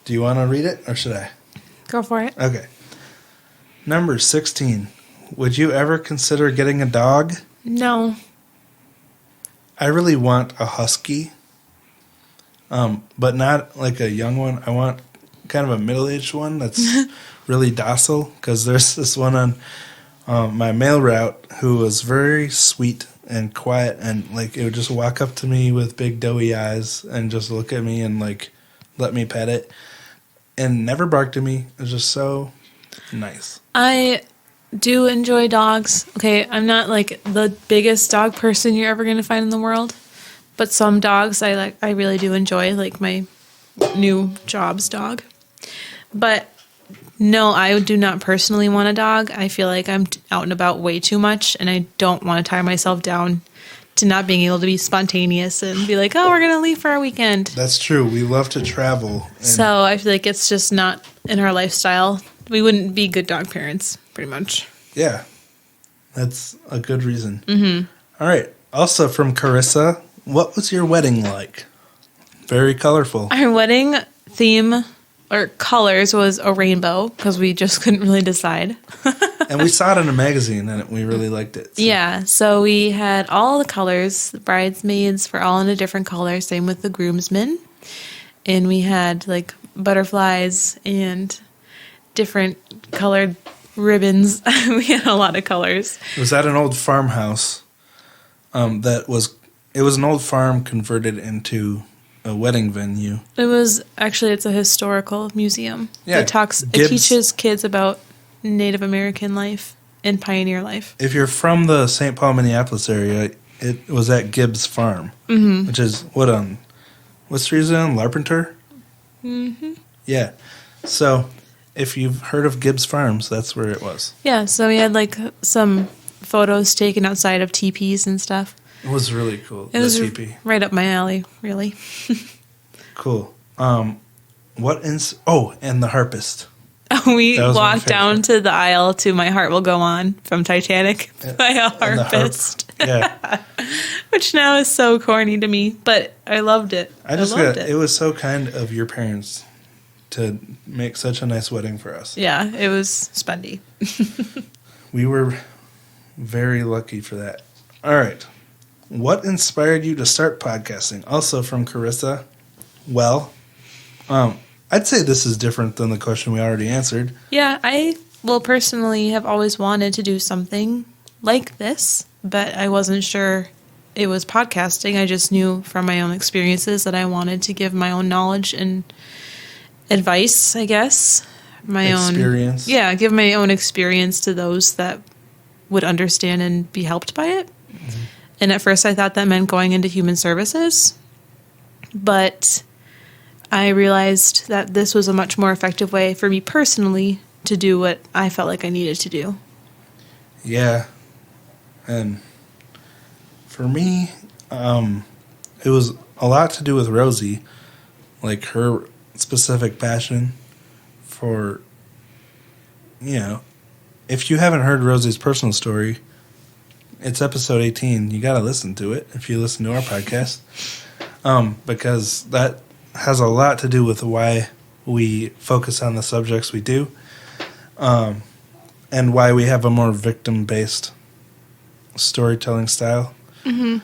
Speaker 2: Do you want to read it or should I?
Speaker 1: Go for it.
Speaker 2: Okay. Number 16. Would you ever consider getting a dog?
Speaker 1: No.
Speaker 2: I really want a husky, but not like a young one. I want kind of a middle-aged one that's really docile, because there's this one on my mail route who was very sweet and quiet, and like it would just walk up to me with big doughy eyes and just look at me and like let me pet it, and never barked at me. It was just so nice.
Speaker 1: I do enjoy dogs. Okay, I'm not like the biggest dog person you're ever going to find in the world, but some dogs I really do enjoy, like my new job's dog. But no, I do not personally want a dog. I feel like I'm out and about way too much, and I don't want to tie myself down to not being able to be spontaneous and be like, oh, we're going to leave for our weekend.
Speaker 2: That's true. We love to travel.
Speaker 1: So I feel like it's just not in our lifestyle. We wouldn't be good dog parents, pretty much.
Speaker 2: Yeah, that's a good reason. Mm-hmm. All right. Also from Carissa, what was your wedding like? Very colorful.
Speaker 1: Our wedding theme or colors was a rainbow because we just couldn't really decide.
Speaker 2: And we saw it in a magazine and we really liked it. So.
Speaker 1: Yeah, so we had all the colors. The bridesmaids were all in a different color, same with the groomsmen. And we had like butterflies and different colored ribbons. We had a lot of colors.
Speaker 2: It was at an old farmhouse. It was an old farm converted into a wedding venue.
Speaker 1: It's a historical museum.
Speaker 2: Yeah,
Speaker 1: It teaches kids about Native American life and pioneer life.
Speaker 2: If you're from the St. Paul, Minneapolis area, it was at Gibbs Farm, which is what street is it on? Larpenteur? Mm-hmm. Yeah. So if you've heard of Gibbs Farms, that's where it was.
Speaker 1: Yeah, so we had like some photos taken outside of teepees and stuff.
Speaker 2: It was really cool.
Speaker 1: It was right up my alley, really.
Speaker 2: Cool. And the harpist.
Speaker 1: We walked down to the aisle to My Heart Will Go On from Titanic by a harpist.
Speaker 2: Yeah.
Speaker 1: Which now is so corny to me, but I loved it.
Speaker 2: It was so kind of your parents to make such a nice wedding for us.
Speaker 1: Yeah, it was spendy.
Speaker 2: We were very lucky for that. All right. What inspired you to start podcasting? Also from Carissa. Well, I'd say this is different than the question we already answered.
Speaker 1: Yeah, I personally have always wanted to do something like this, but I wasn't sure it was podcasting. I just knew from my own experiences that I wanted to give my own knowledge and advice, I guess.
Speaker 2: Experience.
Speaker 1: Give my own experience to those that would understand and be helped by it. Mm-hmm. And at first I thought that meant going into human services, but I realized that this was a much more effective way for me personally to do what I felt like I needed to do.
Speaker 2: Yeah. And for me, it was a lot to do with Rosie, like her specific passion for, if you haven't heard Rosie's personal story, it's episode 18. You got to listen to it if you listen to our podcast, because that has a lot to do with why we focus on the subjects we do, and why we have a more victim-based storytelling style. Mm-hmm.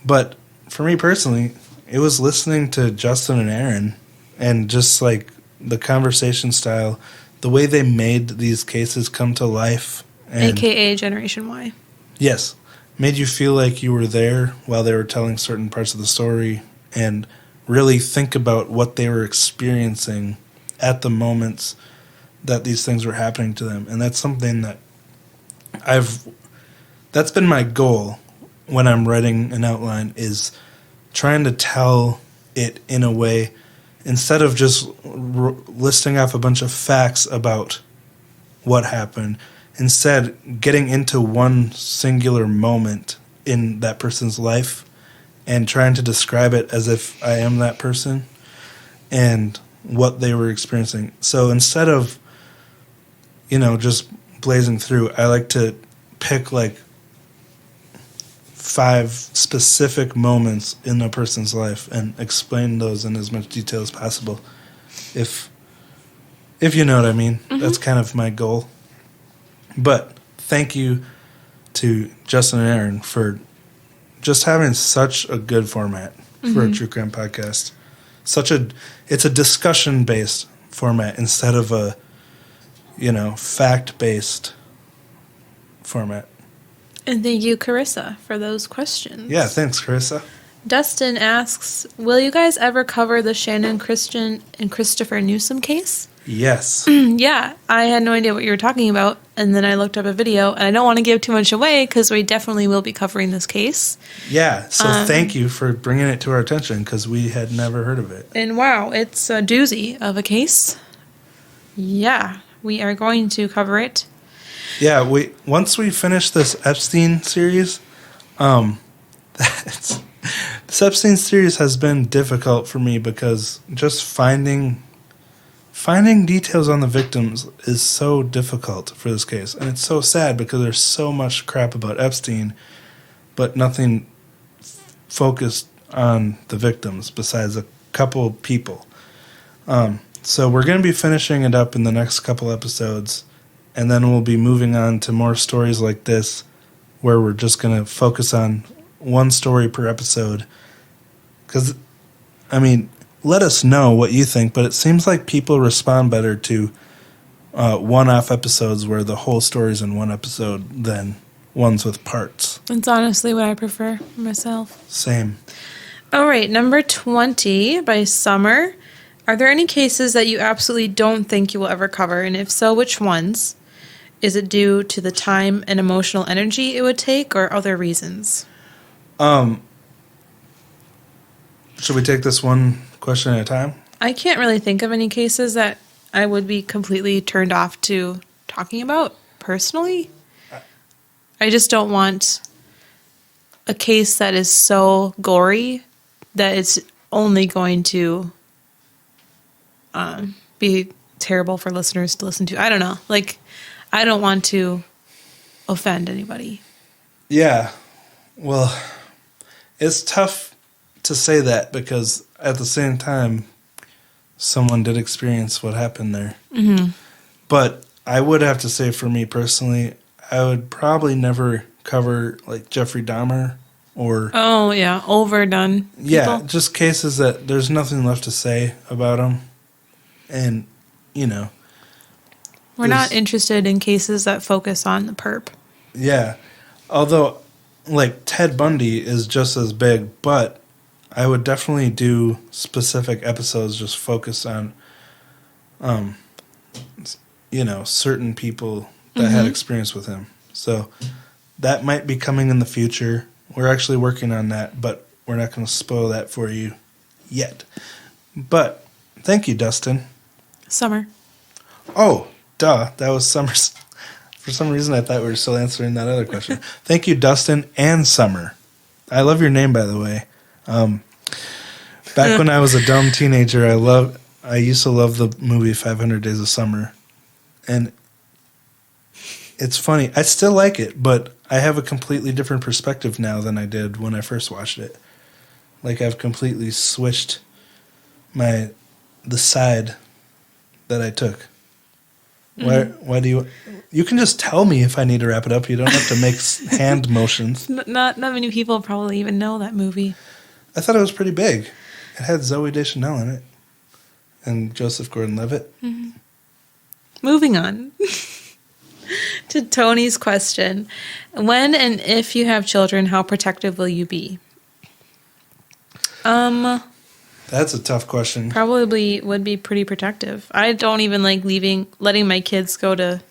Speaker 2: But for me personally, it was listening to Justin and Aaron and just like the conversation style, the way they made these cases come to life. And
Speaker 1: AKA Generation Y.
Speaker 2: Yes. Made you feel like you were there while they were telling certain parts of the story and really think about what they were experiencing at the moments that these things were happening to them. And that's something that that's been my goal when I'm writing an outline, is trying to tell it in a way, instead of just listing off a bunch of facts about what happened, instead getting into one singular moment in that person's life and trying to describe it as if I am that person and what they were experiencing. So instead of, just blazing through, I like to pick like 5 specific moments in a person's life and explain those in as much detail as possible. If you know what I mean. Mm-hmm. That's kind of my goal. But thank you to Justin and Aaron for just having such a good format for a true crime podcast. It's a discussion-based format instead of a, fact-based format.
Speaker 1: And thank you, Carissa, for those questions.
Speaker 2: Yeah, thanks, Carissa.
Speaker 1: Dustin asks, will you guys ever cover the Shannon Christian and Christopher Newsom case?
Speaker 2: Yes.
Speaker 1: Yeah, I had no idea what you were talking about, and then I looked up a video, and I don't want to give too much away because we definitely will be covering this case.
Speaker 2: Yeah, so thank you for bringing it to our attention because we had never heard of it.
Speaker 1: And wow, it's a doozy of a case. Yeah, we are going to cover it.
Speaker 2: Yeah, once we finish this Epstein series, this Epstein series has been difficult for me because just finding details on the victims is so difficult for this case. And it's so sad because there's so much crap about Epstein, but nothing focused on the victims besides a couple people. So we're going to be finishing it up in the next couple episodes, and then we'll be moving on to more stories like this where we're just going to focus on one story per episode. Because, let us know what you think, but it seems like people respond better to one-off episodes where the whole story's in one episode than ones with parts.
Speaker 1: That's honestly what I prefer myself.
Speaker 2: Same.
Speaker 1: All right, number 20 by Summer. Are there any cases that you absolutely don't think you will ever cover? And if so, which ones? Is it due to the time and emotional energy it would take or other reasons?
Speaker 2: Should we take this one question at a time?
Speaker 1: I can't really think of any cases that I would be completely turned off to talking about personally. I just don't want a case that is so gory that it's only going to be terrible for listeners to listen to. I don't know. Like, I don't want to offend anybody.
Speaker 2: Yeah. Well, it's tough to say that because at the same time, someone did experience what happened there.
Speaker 1: Mm-hmm.
Speaker 2: But I would have to say for me personally, I would probably never cover like Jeffrey Dahmer or...
Speaker 1: Oh, yeah. Overdone people.
Speaker 2: Yeah, just cases that there's nothing left to say about them. And, you know...
Speaker 1: We're not interested in cases that focus on the perp.
Speaker 2: Yeah. Although, like, Ted Bundy is just as big, but I would definitely do specific episodes just focused on, you know, certain people that had experience with him. So that might be coming in the future. We're actually working on that, but we're not going to spoil that for you yet. But thank you, Dustin.
Speaker 1: Summer.
Speaker 2: Oh, duh. That was Summer's. For some reason, I thought we were still answering that other question. Thank you, Dustin and Summer. I love your name, by the way. Back when I was a dumb teenager, I used to love the movie 500 Days of Summer. And it's funny. I still like it, but I have a completely different perspective now than I did when I first watched it. Like, I've completely switched the side that I took. Why do you can just tell me if I need to wrap it up. You don't have to make hand motions.
Speaker 1: Not many people probably even know that movie.
Speaker 2: I thought it was pretty big. It had Zooey Deschanel in it. And Joseph Gordon-Levitt.
Speaker 1: Mm-hmm. Moving on to Tony's question. When and if you have children, how protective will you be?
Speaker 2: That's a tough question.
Speaker 1: Probably would be pretty protective. I don't even like letting my kids go to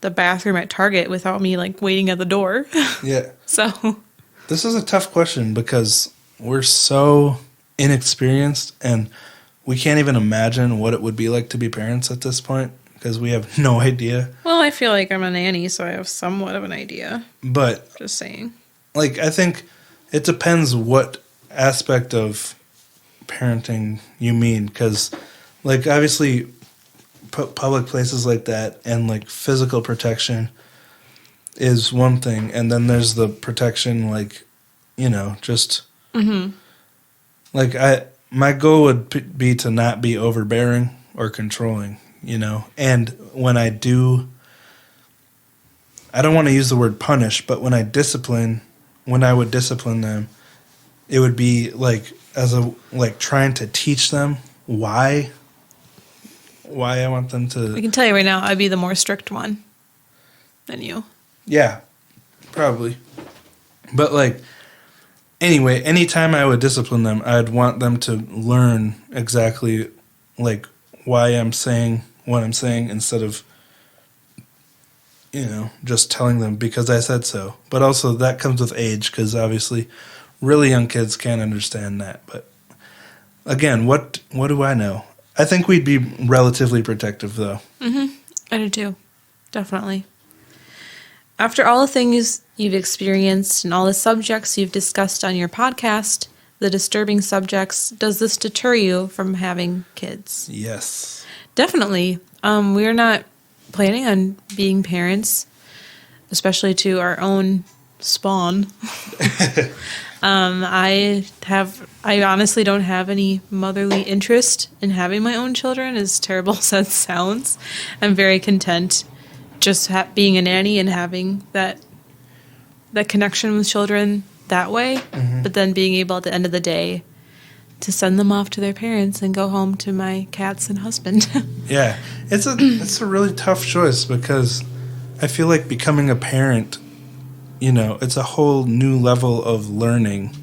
Speaker 1: the bathroom at Target without me like waiting at the door.
Speaker 2: Yeah.
Speaker 1: So
Speaker 2: this is a tough question because we're so inexperienced and we can't even imagine what it would be like to be parents at this point because we have no idea.
Speaker 1: Well, I feel like I'm a nanny, so I have somewhat of an idea.
Speaker 2: But
Speaker 1: just saying.
Speaker 2: Like, I think it depends what aspect of parenting you mean, because like obviously public places like that and like physical protection is one thing, and then there's the protection like, you know, just like my goal would be to not be overbearing or controlling, you know. And when I don't want to use the word punish, but when I would discipline them, it would be like trying to teach them why I want them to.
Speaker 1: I can tell you right now, I'd be the more strict one than you.
Speaker 2: Yeah, probably. But like, anyway, anytime I would discipline them, I'd want them to learn exactly like why I'm saying what I'm saying instead of, you know, just telling them because I said so. But also that comes with age because obviously really young kids can't understand that. But again, what do I know? I think we'd be relatively protective, though.
Speaker 1: Mm-hmm. I do too. Definitely. After all the things you've experienced and all the subjects you've discussed on your podcast, the disturbing subjects, does this deter you from having kids?
Speaker 2: Yes.
Speaker 1: Definitely. We're not planning on being parents, especially to our own spawn. I honestly don't have any motherly interest in having my own children, as terrible as that sounds. I'm very content just being a nanny and having that connection with children that way. Mm-hmm. But then being able at the end of the day to send them off to their parents and go home to my cats and husband.
Speaker 2: Yeah. It's a really tough choice because I feel like becoming a parent, it's a whole new level of learning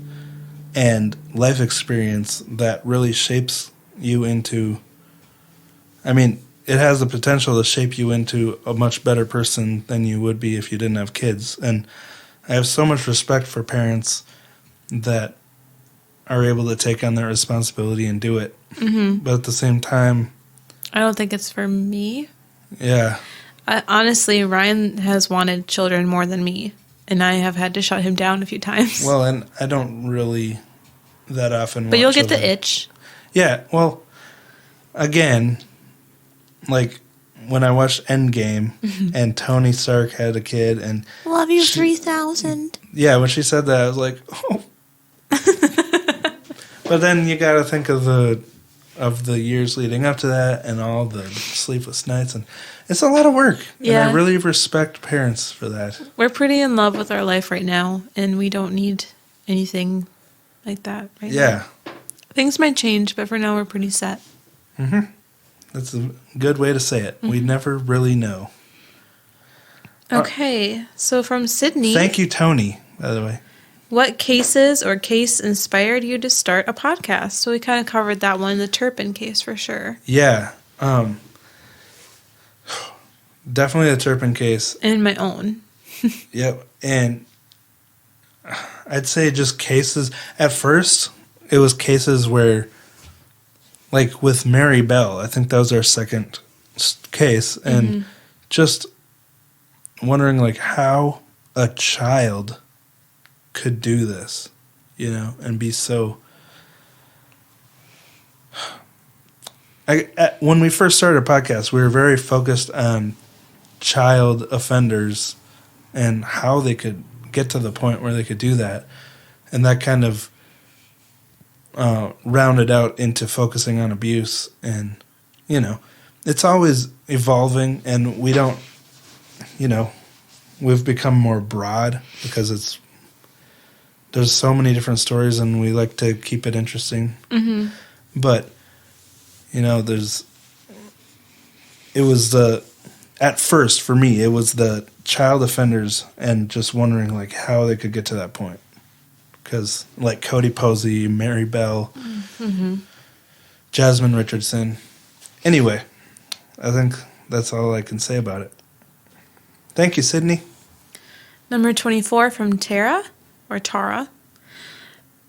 Speaker 2: and life experience that really shapes you into, it has the potential to shape you into a much better person than you would be if you didn't have kids. And I have so much respect for parents that are able to take on that responsibility and do it. Mm-hmm. But at the same time,
Speaker 1: I don't think it's for me.
Speaker 2: Yeah.
Speaker 1: Honestly, Ryan has wanted children more than me, and I have had to shut him down a few times.
Speaker 2: Well, and I don't really that often
Speaker 1: But you'll get
Speaker 2: children.
Speaker 1: the itch.
Speaker 2: Yeah, well, again, like when I watched Endgame and Tony Stark had a kid and...
Speaker 1: Love you 3,000.
Speaker 2: Yeah, when she said that, I was like, oh. But then you got to think of the years leading up to that and all the sleepless nights, and it's a lot of work.
Speaker 1: Yeah.
Speaker 2: And I really respect parents for that.
Speaker 1: We're pretty in love with our life right now, and we don't need anything like that right now.
Speaker 2: Yeah.
Speaker 1: Things might change, but for now we're pretty set.
Speaker 2: Mm-hmm. That's a good way to say it. We never really know.
Speaker 1: Okay, so from Sydney...
Speaker 2: Thank you, Tony, by the way.
Speaker 1: What cases or case inspired you to start a podcast? So we kind of covered that one, the Turpin case for sure.
Speaker 2: Yeah. Definitely the Turpin case.
Speaker 1: And my own.
Speaker 2: Yep. And I'd say just cases. At first, it was cases where, like with Mary Bell, I think that was our second case. And just wondering like how a child could do this, and be so... when we first started a podcast, we were very focused on child offenders and how they could get to the point where they could do that. And that kind of rounded out into focusing on abuse. And, it's always evolving, and we don't, we've become more broad because there's so many different stories, and we like to keep it interesting. Mm-hmm. But, at first, for me, it was the child offenders and just wondering, like, how they could get to that point. Because, like, Cody Posey, Mary Bell, Jasmine Richardson. Anyway, I think that's all I can say about it. Thank you, Sydney.
Speaker 1: Number 24 from Tara. Or Tara.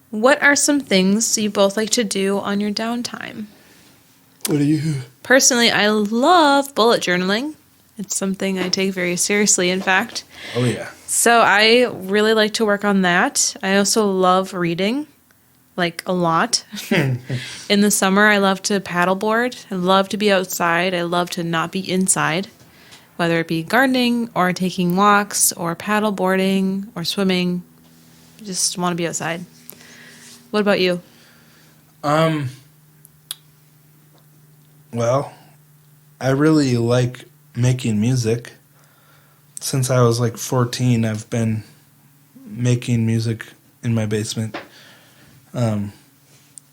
Speaker 1: What are some things you both like to do on your downtime?
Speaker 2: What do you...
Speaker 1: Personally, I love bullet journaling. It's something I take very seriously, in fact.
Speaker 2: Oh, yeah.
Speaker 1: So I really like to work on that. I also love reading, like a lot. In the summer, I love to paddleboard. I love to be outside. I love to not be inside, whether it be gardening or taking walks or paddleboarding or swimming. Just want to be outside. What about you?
Speaker 2: Well, I really like making music. Since I was like 14, I've been making music in my basement. And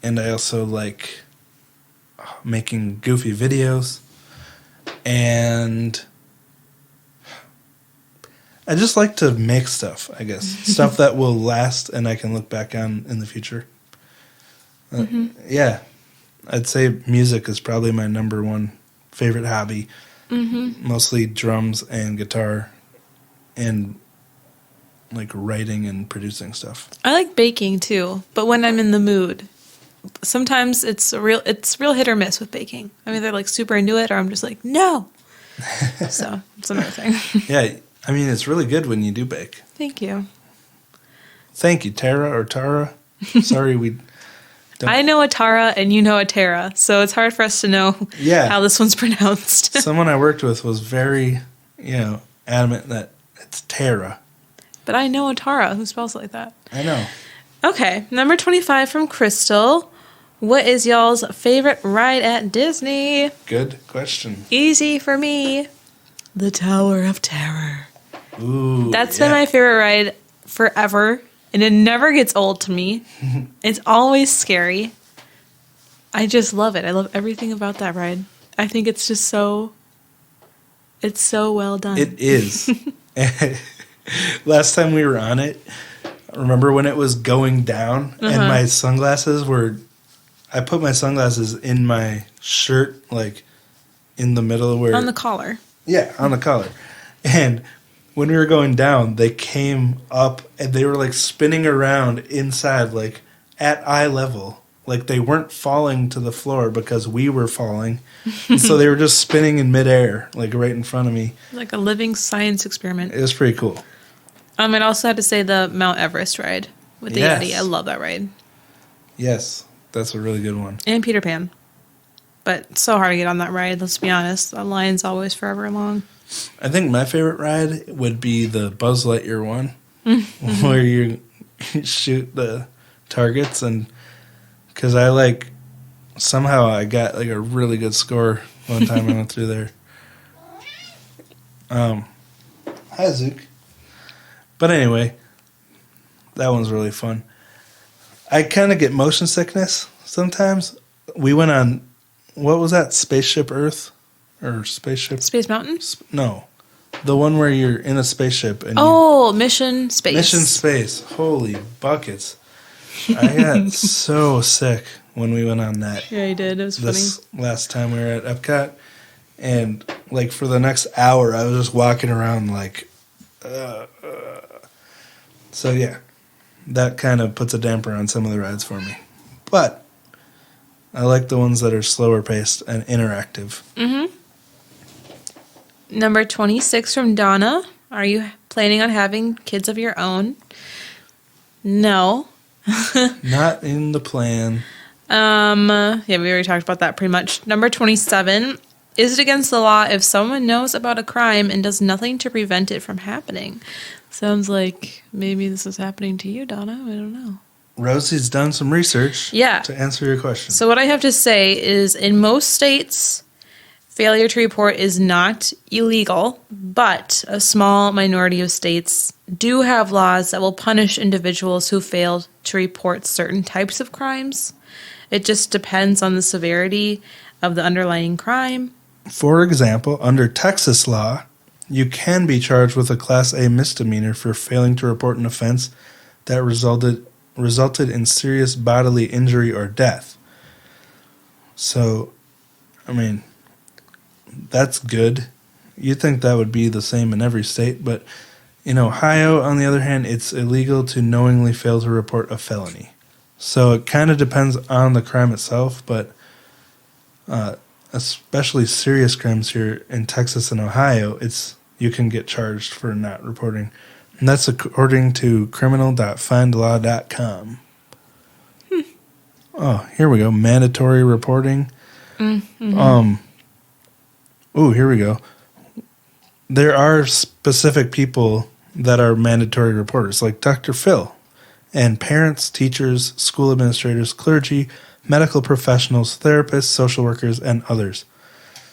Speaker 2: I also like making goofy videos. And I just like to make stuff, I guess. Stuff that will last and I can look back on in the future. Yeah. I'd say music is probably my number one favorite hobby. Mostly drums and guitar and like writing and producing stuff.
Speaker 1: I like baking too, but when I'm in the mood. Sometimes it's real hit or miss with baking. I'm either like super into it or I'm just like, no. So it's another thing.
Speaker 2: Yeah. I mean, it's really good when you do bake.
Speaker 1: Thank you.
Speaker 2: Thank you, Tara or Tara. Sorry, we don't.
Speaker 1: I know a Tara and you know a Tara, so it's hard for us to know how this one's pronounced.
Speaker 2: Someone I worked with was very, adamant that it's Tara.
Speaker 1: But I know a Tara who spells like that.
Speaker 2: I know.
Speaker 1: Okay, number 25 from Crystal. What is y'all's favorite ride at Disney?
Speaker 2: Good question.
Speaker 1: Easy for me. The Tower of Terror.
Speaker 2: Ooh,
Speaker 1: That's been my favorite ride forever, and it never gets old to me. It's always scary. I just love it. I love everything about that ride. I think it's just it's so well done.
Speaker 2: It is. Last time we were on it, remember when it was going down and my sunglasses were, I put my sunglasses in my shirt, like in the middle where.
Speaker 1: On the collar.
Speaker 2: Yeah, on the collar. And when we were going down, they came up and they were like spinning around inside, like at eye level. Like they weren't falling to the floor because we were falling. And so they were just spinning in midair, like right in front of me.
Speaker 1: Like a living science experiment.
Speaker 2: It was pretty cool.
Speaker 1: I'd also have to say the Mount Everest ride with the Yeti. I love that ride.
Speaker 2: Yes, that's a really good one.
Speaker 1: And Peter Pan. But it's so hard to get on that ride, let's be honest. The line's always forever long.
Speaker 2: I think my favorite ride would be the Buzz Lightyear one, where you shoot the targets, and because somehow I got like a really good score one time I went through there. Hi, Zook. But anyway, that one's really fun. I kind of get motion sickness sometimes. We went on, what was that, Spaceship Earth? Or Spaceship?
Speaker 1: Space Mountain?
Speaker 2: No. The one where you're in a spaceship. And
Speaker 1: Mission Space.
Speaker 2: Mission Space. Holy buckets. I got so sick when we went on that.
Speaker 1: Yeah, you did. It was
Speaker 2: funny. Last time we were at Epcot. And, like, for the next hour, I was just walking around like, So, yeah. That kind of puts a damper on some of the rides for me. But I like the ones that are slower paced and interactive.
Speaker 1: Mm-hmm. Number 26 from Donna. Are you planning on having kids of your own? No.
Speaker 2: Not in the plan.
Speaker 1: Yeah, we already talked about that pretty much. Number 27. Is it against the law if someone knows about a crime and does nothing to prevent it from happening? Sounds like maybe this is happening to you, Donna. I don't know.
Speaker 2: Rosie's done some research to answer your question.
Speaker 1: So what I have to say is in most states, failure to report is not illegal, but a small minority of states do have laws that will punish individuals who fail to report certain types of crimes. It just depends on the severity of the underlying crime.
Speaker 2: For example, under Texas law, you can be charged with a Class A misdemeanor for failing to report an offense that resulted in serious bodily injury or death. So, I mean, that's good. You'd think that would be the same in every state, but in Ohio, on the other hand, it's illegal to knowingly fail to report a felony. So it kind of depends on the crime itself, but especially serious crimes here in Texas and Ohio, you can get charged for not reporting. And that's according to criminal.findlaw.com. Oh, here we go. Mandatory reporting. Mm-hmm. Here we go. There are specific people that are mandatory reporters, like Dr. Phil, and parents, teachers, school administrators, clergy, medical professionals, therapists, social workers, and others.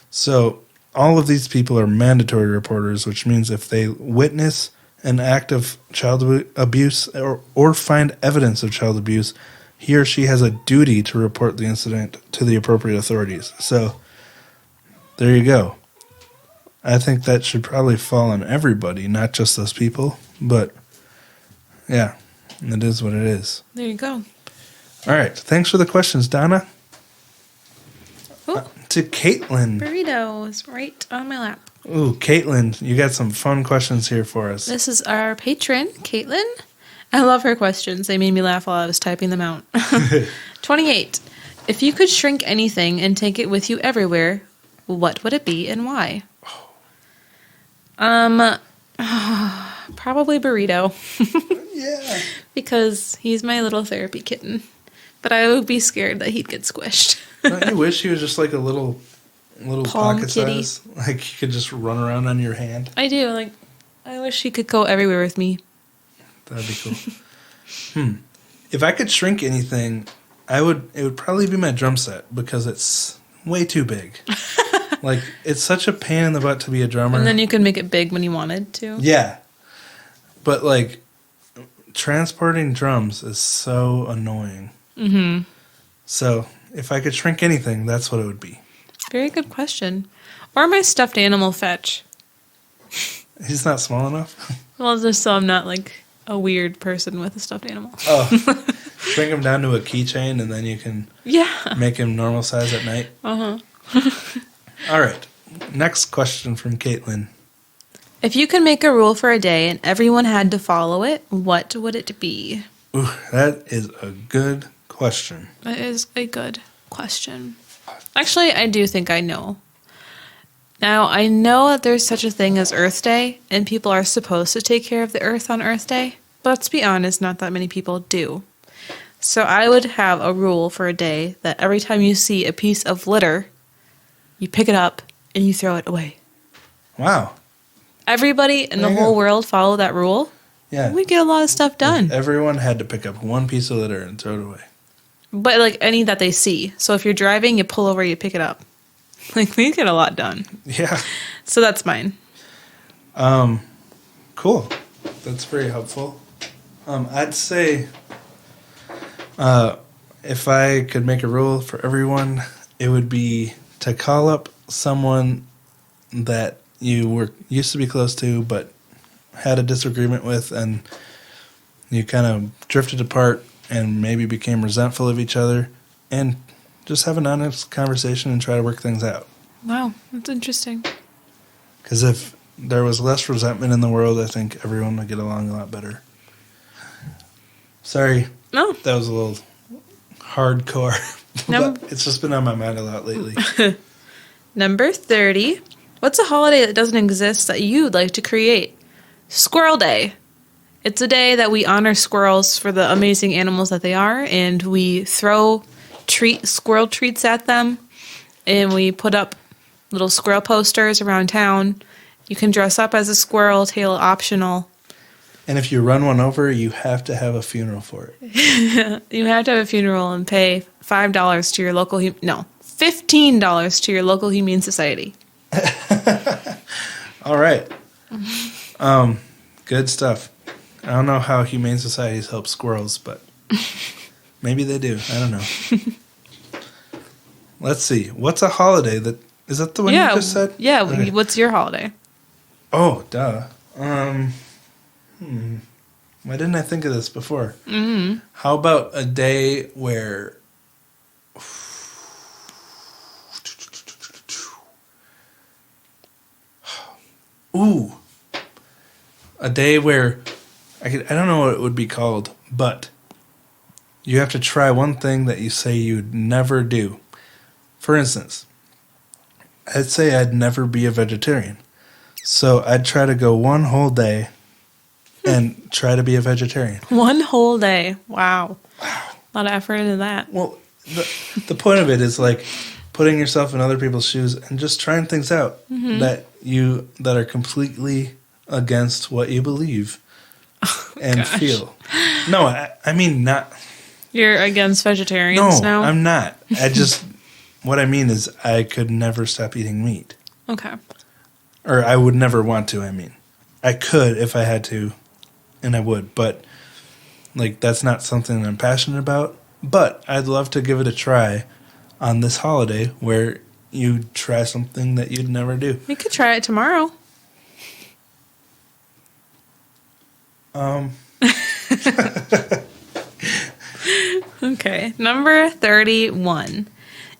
Speaker 2: So all of these people are mandatory reporters, which means if they witness an act of child abuse or find evidence of child abuse, he or she has a duty to report the incident to the appropriate authorities. So there you go. I think that should probably fall on everybody, not just those people. But yeah, it is what it is.
Speaker 1: There you go.
Speaker 2: All right. Thanks for the questions, Donna. To Caitlin.
Speaker 1: Burrito is right on my lap.
Speaker 2: Ooh, Caitlin, you got some fun questions here for us.
Speaker 1: This is our patron, Caitlin. I love her questions. They made me laugh while I was typing them out. 28. If you could shrink anything and take it with you everywhere, what would it be and why? Probably Burrito.
Speaker 2: Yeah.
Speaker 1: Because he's my little therapy kitten. But I would be scared that he'd get squished.
Speaker 2: Don't you wish he was just like a little
Speaker 1: Palm
Speaker 2: pocket
Speaker 1: kitty
Speaker 2: size? Like he could just run around on your hand?
Speaker 1: I do. I wish he could go everywhere with me.
Speaker 2: That'd be cool. If I could shrink anything, it would probably be my drum set because it's way too big. Like, it's such a pain in the butt to be a drummer.
Speaker 1: And then you could make it big when you wanted to.
Speaker 2: Yeah. But, like, transporting drums is so annoying. Mm-hmm. So, if I could shrink anything, that's what it would be.
Speaker 1: Very good question. Or my stuffed animal Fetch.
Speaker 2: He's not small enough?
Speaker 1: Well, just so I'm not like a weird person with a stuffed animal.
Speaker 2: Oh, shrink him down to a keychain and then you can make him normal size at night. All right. Next question from Caitlin.
Speaker 1: If you could make a rule for a day and everyone had to follow it, what would it be?
Speaker 2: Ooh, that is a good question.
Speaker 1: That is a good question. Actually, I do think I know. Now, I know that there's such a thing as Earth Day, and people are supposed to take care of the Earth on Earth Day, but let's be honest, not that many people do. So I would have a rule for a day that every time you see a piece of litter, you pick it up and you throw it away.
Speaker 2: Wow.
Speaker 1: Everybody in the whole world follow that rule.
Speaker 2: Yeah.
Speaker 1: We get a lot of stuff done.
Speaker 2: If everyone had to pick up one piece of litter and throw it away.
Speaker 1: But like any that they see. So if you're driving, you pull over, you pick it up. Like we get a lot done.
Speaker 2: Yeah.
Speaker 1: So that's mine.
Speaker 2: Cool. That's very helpful. I'd say if I could make a rule for everyone, it would be to call up someone that you used to be close to but had a disagreement with and you kind of drifted apart and maybe became resentful of each other, and just have an honest conversation and try to work things out.
Speaker 1: Wow, that's interesting.
Speaker 2: Because if there was less resentment in the world, I think everyone would get along a lot better. Sorry.
Speaker 1: No.
Speaker 2: That was a little hardcore. But it's just been on my mind a lot lately.
Speaker 1: Number 30. What's a holiday that doesn't exist that you'd like to create? Squirrel Day. It's a day that we honor squirrels for the amazing animals that they are, and we throw squirrel treats at them, and we put up little squirrel posters around town. You can dress up as a squirrel, tail optional.
Speaker 2: And if you run one over, you have to have a funeral for it.
Speaker 1: You have to have a funeral and pay $5 to your local, $15 to your local humane society.
Speaker 2: All right. Good stuff. I don't know how humane societies help squirrels, but maybe they do. I don't know. Let's see. What's a holiday that... Is that the one you just said?
Speaker 1: Yeah.
Speaker 2: Okay.
Speaker 1: What's your holiday?
Speaker 2: Oh, duh. Why didn't I think of this before? Mm-hmm. How about a day where... Ooh. A day where... I don't know what it would be called, but you have to try one thing that you say you'd never do. For instance, I'd say I'd never be a vegetarian. So I'd try to go one whole day and try to be a vegetarian.
Speaker 1: One whole day. Wow. A lot of effort into that.
Speaker 2: Well, the point of it is like putting yourself in other people's shoes and just trying things out that are completely against what you believe and feel. No, I mean not.
Speaker 1: You're against vegetarians now?
Speaker 2: No, I'm not. What I mean is I could never stop eating meat.
Speaker 1: Okay.
Speaker 2: Or I would never want to, I mean. I could if I had to, and I would, but like that's not something I'm passionate about. But I'd love to give it a try on this holiday where you try something that you'd never do.
Speaker 1: We could try it tomorrow. Okay, number 31.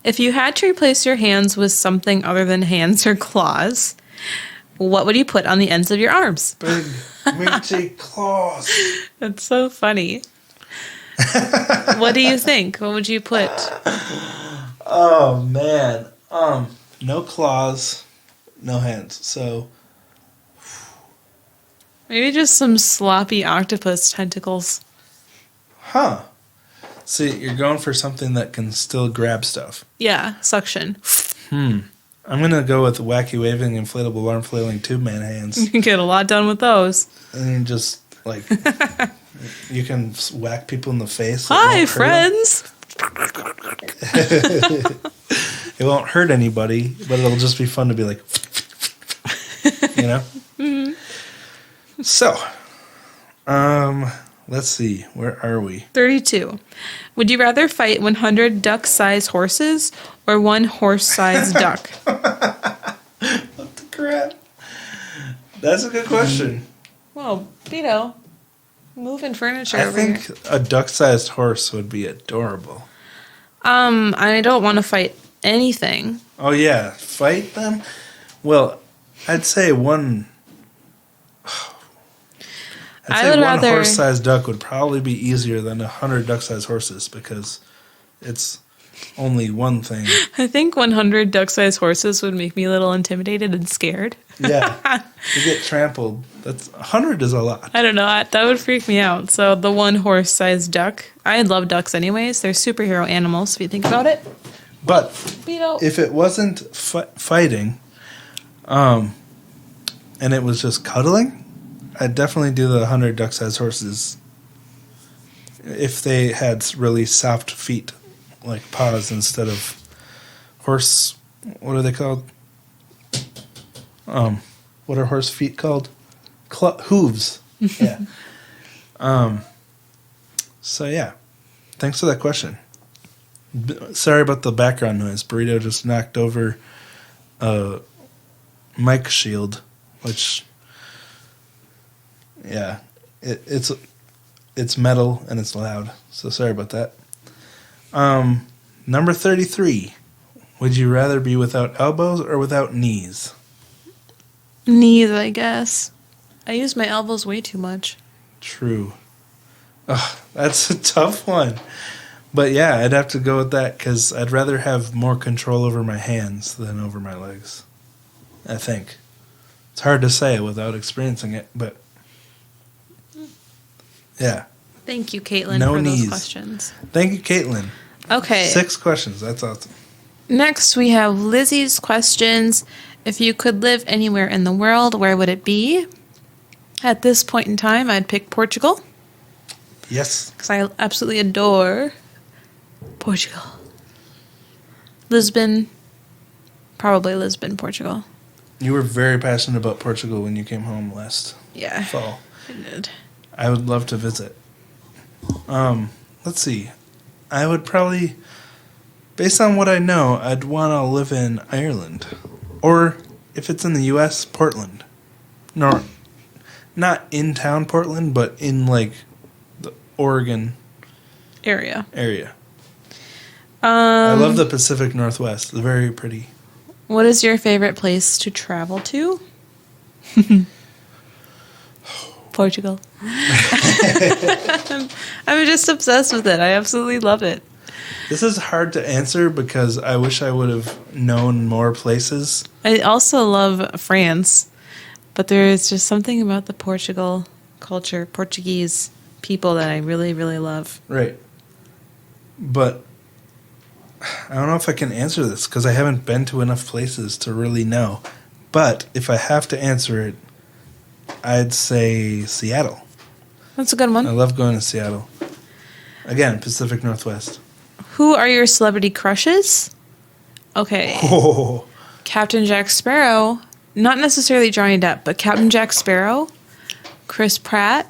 Speaker 1: If you had to replace your hands with something other than hands or claws, what would you put on the ends of your arms?
Speaker 2: Big, meaty claws.
Speaker 1: That's so funny. What do you think? What would you put?
Speaker 2: Oh, man. No claws, no hands. So...
Speaker 1: Maybe just some sloppy octopus tentacles.
Speaker 2: Huh. See, you're going for something that can still grab stuff.
Speaker 1: Yeah, suction.
Speaker 2: I'm going to go with wacky waving, inflatable arm flailing tube man hands.
Speaker 1: You can get a lot done with those.
Speaker 2: And just, like, you can whack people in the face.
Speaker 1: Hi, friends.
Speaker 2: It won't hurt anybody, but it'll just be fun to be like, you know? Mm-hmm. So, Let's see. Where are we?
Speaker 1: 32. Would you rather fight 100 duck-sized horses or one horse-sized duck?
Speaker 2: What the crap? That's a good question.
Speaker 1: Well, Vito, moving furniture
Speaker 2: I
Speaker 1: over
Speaker 2: think
Speaker 1: here.
Speaker 2: a duck-sized horse would be adorable.
Speaker 1: I don't want to fight anything.
Speaker 2: Oh, yeah. Fight them? Well, I'd say one...
Speaker 1: I would rather...
Speaker 2: horse-sized duck would probably be easier than 100 duck-sized horses because it's only one thing.
Speaker 1: I think 100 duck-sized horses would make me a little intimidated and scared.
Speaker 2: Yeah. You get trampled. 100 is a lot.
Speaker 1: I don't know. That would freak me out. So the one horse-sized duck. I love ducks anyways. They're superhero animals if you think about it.
Speaker 2: But
Speaker 1: Vito.
Speaker 2: if it wasn't fighting, and it was just cuddling, I'd definitely do the 100 duck-sized horses if they had really soft feet, like paws, instead of horse... What are they called? What are horse feet called? Hooves. Yeah. So, yeah. Thanks for that question. Sorry about the background noise. Burrito just knocked over a mic shield, which... Yeah, it's metal and it's loud, so sorry about that. Number 33. Would you rather be without elbows or without knees?
Speaker 1: Knees, I guess. I use my elbows way too much.
Speaker 2: True. Ugh, that's a tough one. But yeah, I'd have to go with that because I'd rather have more control over my hands than over my legs. I think. It's hard to say without experiencing it, but... Yeah.
Speaker 1: Thank you, Caitlin,
Speaker 2: No
Speaker 1: for
Speaker 2: knees.
Speaker 1: those questions.
Speaker 2: Thank you, Caitlin.
Speaker 1: Okay.
Speaker 2: 6 questions. That's awesome.
Speaker 1: Next, we have Lizzie's questions. If you could live anywhere in the world, where would it be? At this point in time, I'd pick Portugal.
Speaker 2: Yes.
Speaker 1: Because I absolutely adore Portugal. Lisbon. Probably Lisbon, Portugal.
Speaker 2: You were very passionate about Portugal when you came home last
Speaker 1: Yeah,
Speaker 2: fall.
Speaker 1: I did.
Speaker 2: I would love to visit. Let's see. I would probably, based on what I know, I'd want to live in Ireland. Or, if it's in the U.S., Portland. No, not in town Portland, but in, like, the Oregon
Speaker 1: Area.
Speaker 2: I love the Pacific Northwest. It's very pretty.
Speaker 1: What is your favorite place to travel to? Portugal. I'm just obsessed with it. I absolutely love it.
Speaker 2: This is hard to answer because I wish I would have known more places.
Speaker 1: I also love France, but there is just something about the Portugal culture, Portuguese people that I really, really love.
Speaker 2: Right. But I don't know if I can answer this because I haven't been to enough places to really know. But if I have to answer it, I'd say Seattle.
Speaker 1: That's a good one.
Speaker 2: I love going to Seattle. Again, Pacific Northwest.
Speaker 1: Who are your celebrity crushes? Okay.
Speaker 2: Oh.
Speaker 1: Captain Jack Sparrow. Not necessarily Johnny Depp, but Captain Jack Sparrow, Chris Pratt,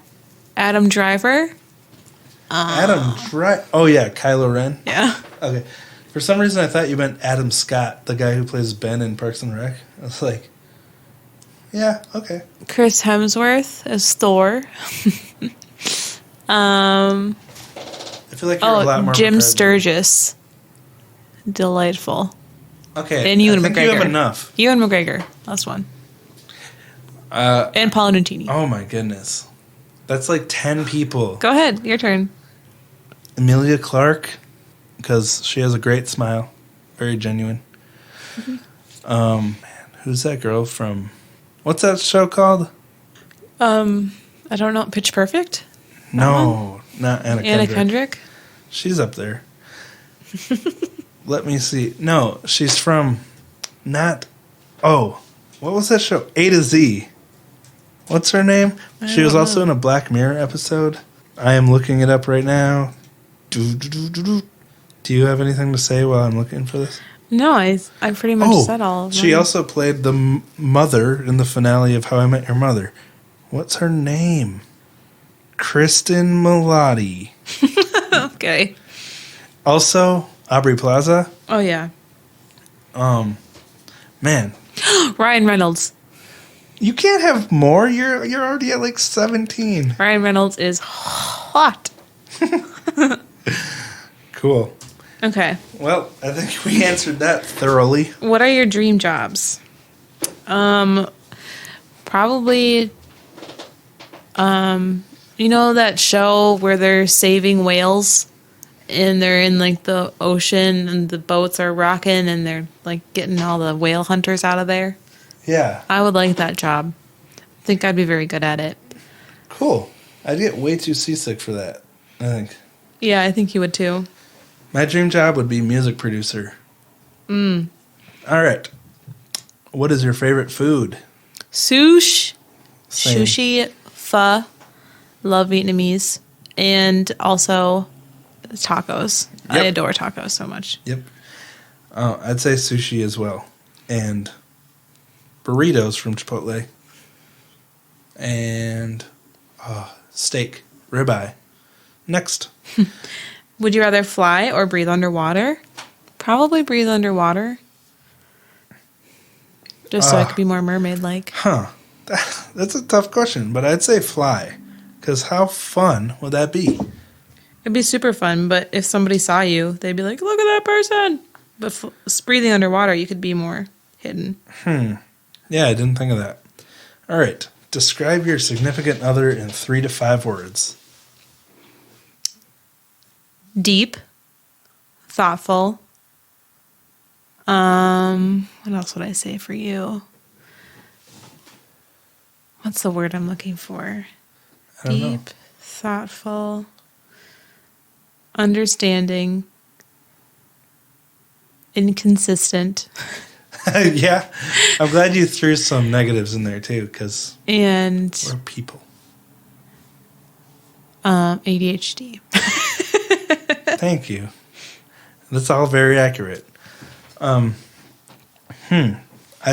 Speaker 1: Adam Driver.
Speaker 2: Oh, yeah, Kylo Ren.
Speaker 1: Yeah.
Speaker 2: Okay. For some reason, I thought you meant Adam Scott, the guy who plays Ben in Parks and Rec. I was like, yeah, okay.
Speaker 1: Chris Hemsworth as Thor.
Speaker 2: I feel like you're a lot more
Speaker 1: Jim
Speaker 2: prepared.
Speaker 1: Sturgis. Delightful.
Speaker 2: Okay,
Speaker 1: And Ewan
Speaker 2: I think
Speaker 1: McGregor.
Speaker 2: you have enough.
Speaker 1: Ewan McGregor. Last one. And Paolo Nutini.
Speaker 2: Oh, my goodness. That's like 10 people.
Speaker 1: Go ahead. Your turn.
Speaker 2: Emilia Clarke, because she has a great smile. Very genuine. Man, who's that girl from... What's that show called?
Speaker 1: I don't know. Pitch Perfect?
Speaker 2: No, not Anna Kendrick.
Speaker 1: Anna Kendrick?
Speaker 2: She's up there. Let me see. No, she's from... Not... Oh, what was that show? A to Z. What's her name? She was also in a Black Mirror episode. I am looking it up right now. Do you have anything to say while I'm looking for this?
Speaker 1: No, I pretty much said all of them.
Speaker 2: She also played the mother in the finale of How I Met Your Mother. What's her name? Kristen Milotti.
Speaker 1: Okay.
Speaker 2: Also, Aubrey Plaza.
Speaker 1: Oh, yeah.
Speaker 2: Man,
Speaker 1: Ryan Reynolds.
Speaker 2: you can't have more. You're already at like 17.
Speaker 1: Ryan Reynolds is hot.
Speaker 2: Cool.
Speaker 1: Okay.
Speaker 2: Well, I think we answered that thoroughly.
Speaker 1: What are your dream jobs? Probably, you know that show where they're saving whales and they're in like the ocean and the boats are rocking and they're like getting all the whale hunters out of there?
Speaker 2: Yeah.
Speaker 1: I would like that job. I think I'd be very good at it.
Speaker 2: Cool. I'd get way too seasick for that, I think.
Speaker 1: Yeah, I think you would too.
Speaker 2: My dream job would be music producer. All right. What is your favorite food?
Speaker 1: Sushi.
Speaker 2: Same.
Speaker 1: Sushi, pho. Love Vietnamese. And also tacos. I
Speaker 2: Yep.
Speaker 1: adore tacos so much.
Speaker 2: Yep. I'd say sushi as well. And burritos from Chipotle. And steak, ribeye. Next.
Speaker 1: Would you rather fly or breathe underwater? Probably breathe underwater. Just so I could be more mermaid-like.
Speaker 2: Huh. That's a tough question, but I'd say fly. Because how fun would that be?
Speaker 1: It'd be super fun, but if somebody saw you, they'd be like, look at that person. But breathing underwater, you could be more hidden.
Speaker 2: Yeah, I didn't think of that. All right. Describe your significant other in 3 to 5 words.
Speaker 1: Deep. Thoughtful. What else would I say for you? What's the word I'm looking for?
Speaker 2: I don't know.
Speaker 1: Deep, thoughtful, understanding, inconsistent,
Speaker 2: Yeah. I'm glad you threw some negatives in there too, because
Speaker 1: and
Speaker 2: we're people.
Speaker 1: ADHD.
Speaker 2: Thank you. That's all very accurate. I'd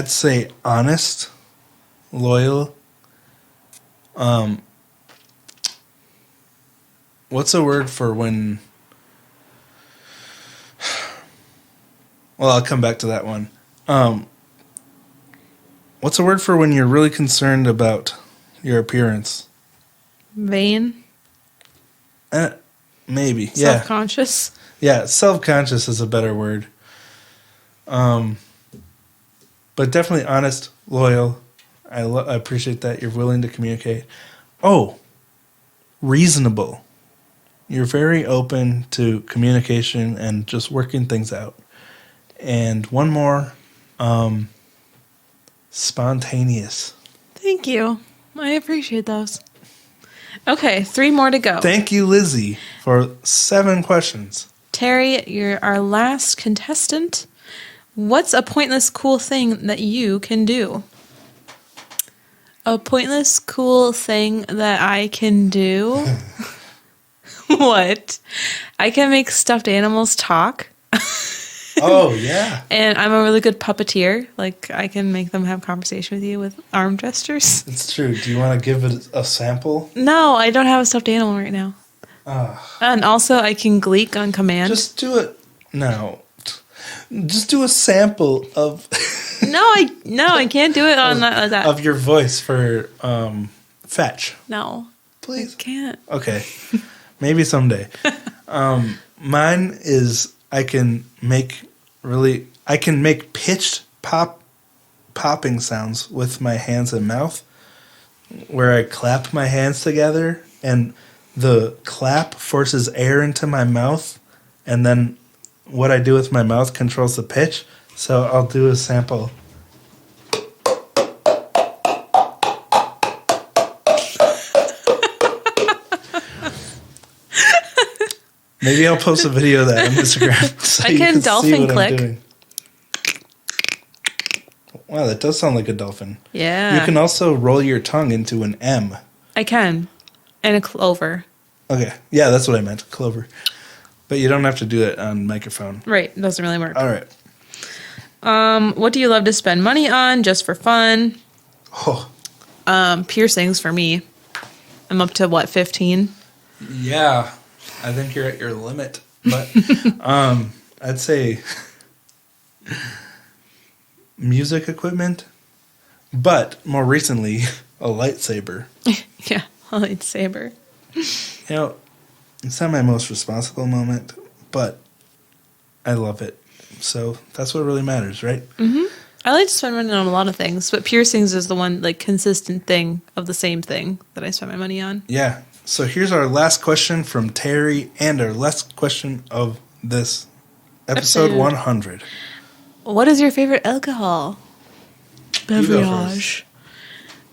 Speaker 2: say honest, loyal. What's a word for when? Well, I'll come back to that one. What's a word for when you're really concerned about your appearance?
Speaker 1: Vain.
Speaker 2: Maybe. Yeah.
Speaker 1: Self-conscious.
Speaker 2: Yeah, self-conscious is a better word. But definitely honest, loyal. I appreciate that. You're willing to communicate. Oh, reasonable. You're very open to communication and just working things out. And one more, spontaneous.
Speaker 1: Thank you. I appreciate those. Okay, 3 more to go.
Speaker 2: Thank you, Lizzie, for 7 questions.
Speaker 1: Terry, you're our last contestant. What's a pointless cool thing that you can do? A pointless cool thing that I can do? What? I can make stuffed animals talk.
Speaker 2: Oh, yeah.
Speaker 1: And I'm a really good puppeteer. Like, I can make them have conversation with you with arm gestures.
Speaker 2: It's true. Do you want to give it a sample?
Speaker 1: No, I don't have a stuffed animal right now. And also, I can gleek on command.
Speaker 2: Just do it. No. Just do a sample of...
Speaker 1: No, I can't do it on that.
Speaker 2: Of your voice for fetch.
Speaker 1: No.
Speaker 2: Please.
Speaker 1: I can't.
Speaker 2: Okay. Maybe someday. Mine is I can make pitched popping sounds with my hands and mouth where I clap my hands together and the clap forces air into my mouth and then what I do with my mouth controls the pitch. So I'll do a sample. Maybe I'll post a video of that on Instagram. So
Speaker 1: I can dolphin click.
Speaker 2: I'm doing. Wow, that does sound like a dolphin.
Speaker 1: Yeah.
Speaker 2: You can also roll your tongue into an M.
Speaker 1: I can. And a clover.
Speaker 2: Okay. Yeah, that's what I meant. Clover. But you don't have to do it on microphone.
Speaker 1: Right. It doesn't really work.
Speaker 2: All right.
Speaker 1: What do you love to spend money on just for fun?
Speaker 2: Oh.
Speaker 1: Piercings for me. I'm up to, 15?
Speaker 2: Yeah, I think you're at your limit. But I'd say music equipment, but more recently, a lightsaber.
Speaker 1: Yeah, a lightsaber.
Speaker 2: You know, it's not my most responsible moment, but I love it. So that's what really matters, right?
Speaker 1: Mm-hmm. I like to spend money on a lot of things, but piercings is the one, consistent thing of the same thing that I spend my money on.
Speaker 2: Yeah. So here's our last question from Terry and our last question of this episode 100.
Speaker 1: What is your favorite alcohol? Beverage.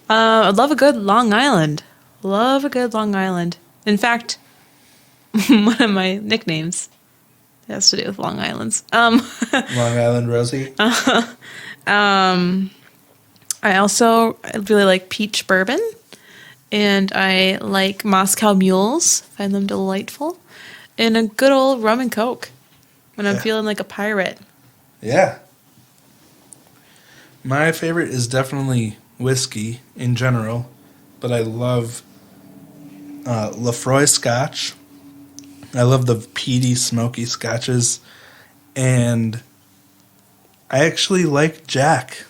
Speaker 1: I love a good Long Island. In fact, one of my nicknames has to do with Long Islands.
Speaker 2: Long Island Rosie.
Speaker 1: I also really like peach bourbon, and I like Moscow mules. Find them delightful, and a good old rum and coke when I'm feeling like a pirate.
Speaker 2: Yeah. My favorite is definitely whiskey in general, but I love Lefroy Scotch. I love the peaty, smoky scotches, and I actually like Jack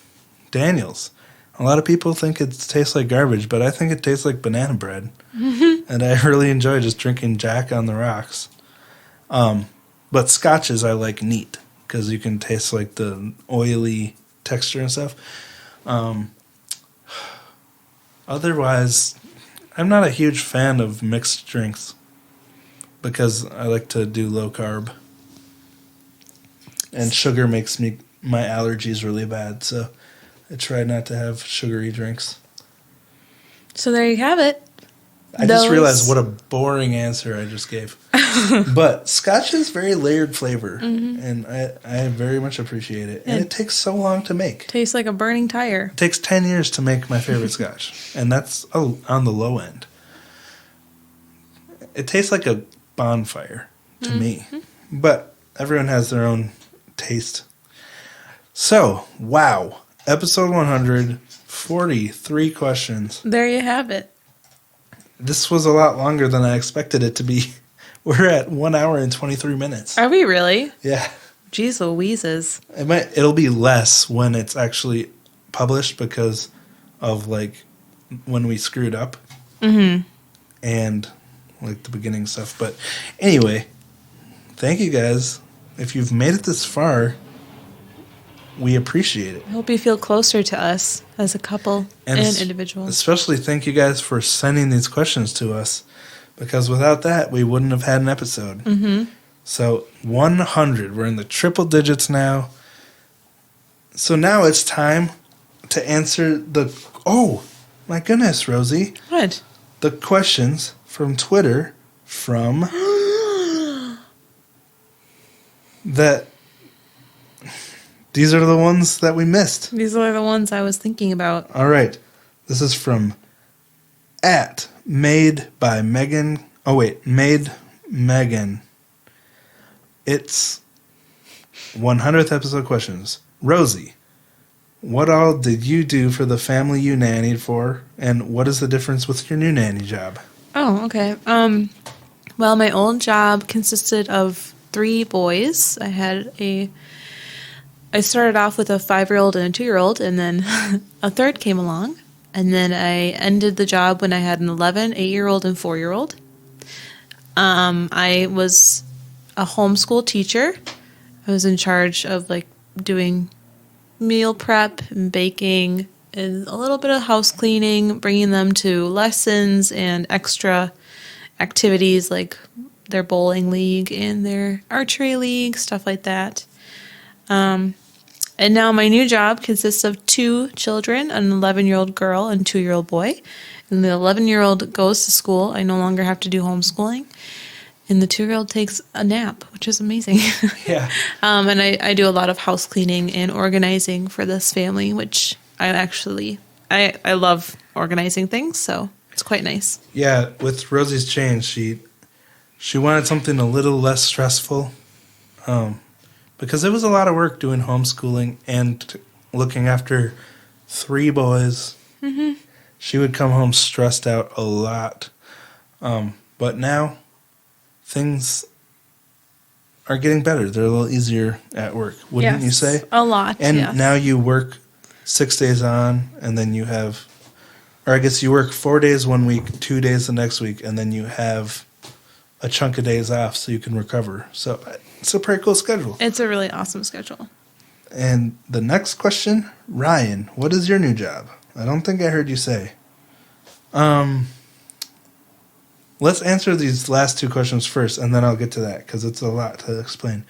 Speaker 2: Daniels. A lot of people think it tastes like garbage, but I think it tastes like banana bread. Mm-hmm. And I really enjoy just drinking Jack on the rocks. But scotches I like neat, because you can taste like the oily texture and stuff. Otherwise, I'm not a huge fan of mixed drinks, because I like to do low carb. And sugar makes my allergies really bad, so I try not to have sugary drinks.
Speaker 1: So there you have it.
Speaker 2: I just realized what a boring answer I just gave. But Scotch is very layered flavor, and I very much appreciate it. And it takes so long to make.
Speaker 1: Tastes like a burning tire.
Speaker 2: It takes 10 years to make my favorite Scotch, and that's on the low end. It tastes like a bonfire to me, but everyone has their own taste. So, wow. Episode 100, 43 questions.
Speaker 1: There you have it.
Speaker 2: This was a lot longer than I expected it to be. We're at 1 hour and 23 minutes.
Speaker 1: Are we really?
Speaker 2: Yeah.
Speaker 1: Jeez Louises.
Speaker 2: It'll be less when it's actually published because of when we screwed up. Mm-hmm. And the beginning stuff. But anyway, thank you guys. If you've made it this far, we appreciate it.
Speaker 1: I hope you feel closer to us as a couple and individuals. Especially
Speaker 2: thank you guys for sending these questions to us, because without that, we wouldn't have had an episode. Mm-hmm. So 100. We're in the triple digits now. So now it's time to answer oh, my goodness, Rosie.
Speaker 1: What?
Speaker 2: The questions from Twitter from that. These are the ones that we missed.
Speaker 1: These are the ones I was thinking about.
Speaker 2: All right. This is from @Made by Megan. Oh, wait. Made Megan. It's 100th episode questions. Rosie, what all did you do for the family you nannied for, and what is the difference with your new nanny job?
Speaker 1: Oh, okay. Well, my old job consisted of 3 boys. I started off with a 5-year-old and a 2-year-old, and then a third came along. And then I ended the job when I had an 11, 8-year-old, and 4-year-old. I was a homeschool teacher. I was in charge of doing meal prep and baking and a little bit of house cleaning, bringing them to lessons and extra activities like their bowling league and their archery league, stuff like that. And now my new job consists of 2 children, an 11-year-old girl and a 2-year-old boy. And the 11-year-old goes to school. I no longer have to do homeschooling. And the 2-year-old takes a nap, which is amazing.
Speaker 2: Yeah.
Speaker 1: And I do a lot of house cleaning and organizing for this family, which I love organizing things, so it's quite nice.
Speaker 2: Yeah, with Rosie's change, she wanted something a little less stressful. Because it was a lot of work doing homeschooling and looking after 3 boys. Mm-hmm. She would come home stressed out a lot. But now things are getting better. They're a little easier at work, wouldn't you say?
Speaker 1: A lot,
Speaker 2: And
Speaker 1: yes.
Speaker 2: now you work 6 days on, and then you have, or I guess you work 4 days one week, 2 days the next week, and then you have a chunk of days off so you can recover. So it's a pretty cool schedule.
Speaker 1: It's a really awesome schedule.
Speaker 2: And the next question, Ryan, what is your new job? I don't think I heard you say. Let's answer these last two questions first, and then I'll get to that because it's a lot to explain.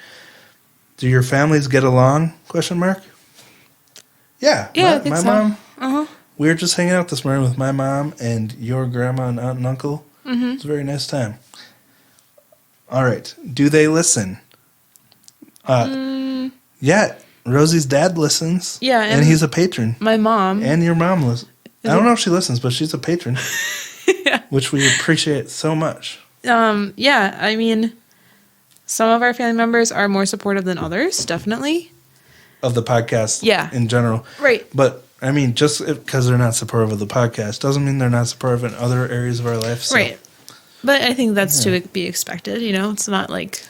Speaker 2: Do your families get along? Question mark. Yeah.
Speaker 1: I think
Speaker 2: my
Speaker 1: so.
Speaker 2: mom.
Speaker 1: Uh-huh.
Speaker 2: We were just hanging out this morning with my mom and your grandma and aunt and uncle.
Speaker 1: Mm-hmm.
Speaker 2: It's a very nice time. All right. Do they listen? Yeah. Rosie's dad listens.
Speaker 1: Yeah,
Speaker 2: and he's a patron.
Speaker 1: My mom.
Speaker 2: And your mom listens. I don't know if she listens, but she's a patron.
Speaker 1: Yeah.
Speaker 2: Which we appreciate so much.
Speaker 1: Yeah, I mean, some of our family members are more supportive than others, definitely.
Speaker 2: Of the podcast in general.
Speaker 1: Right.
Speaker 2: But, I mean, just because they're not supportive of the podcast doesn't mean they're not supportive in other areas of our life. So.
Speaker 1: Right. But I think that's to be expected, you know? It's not like...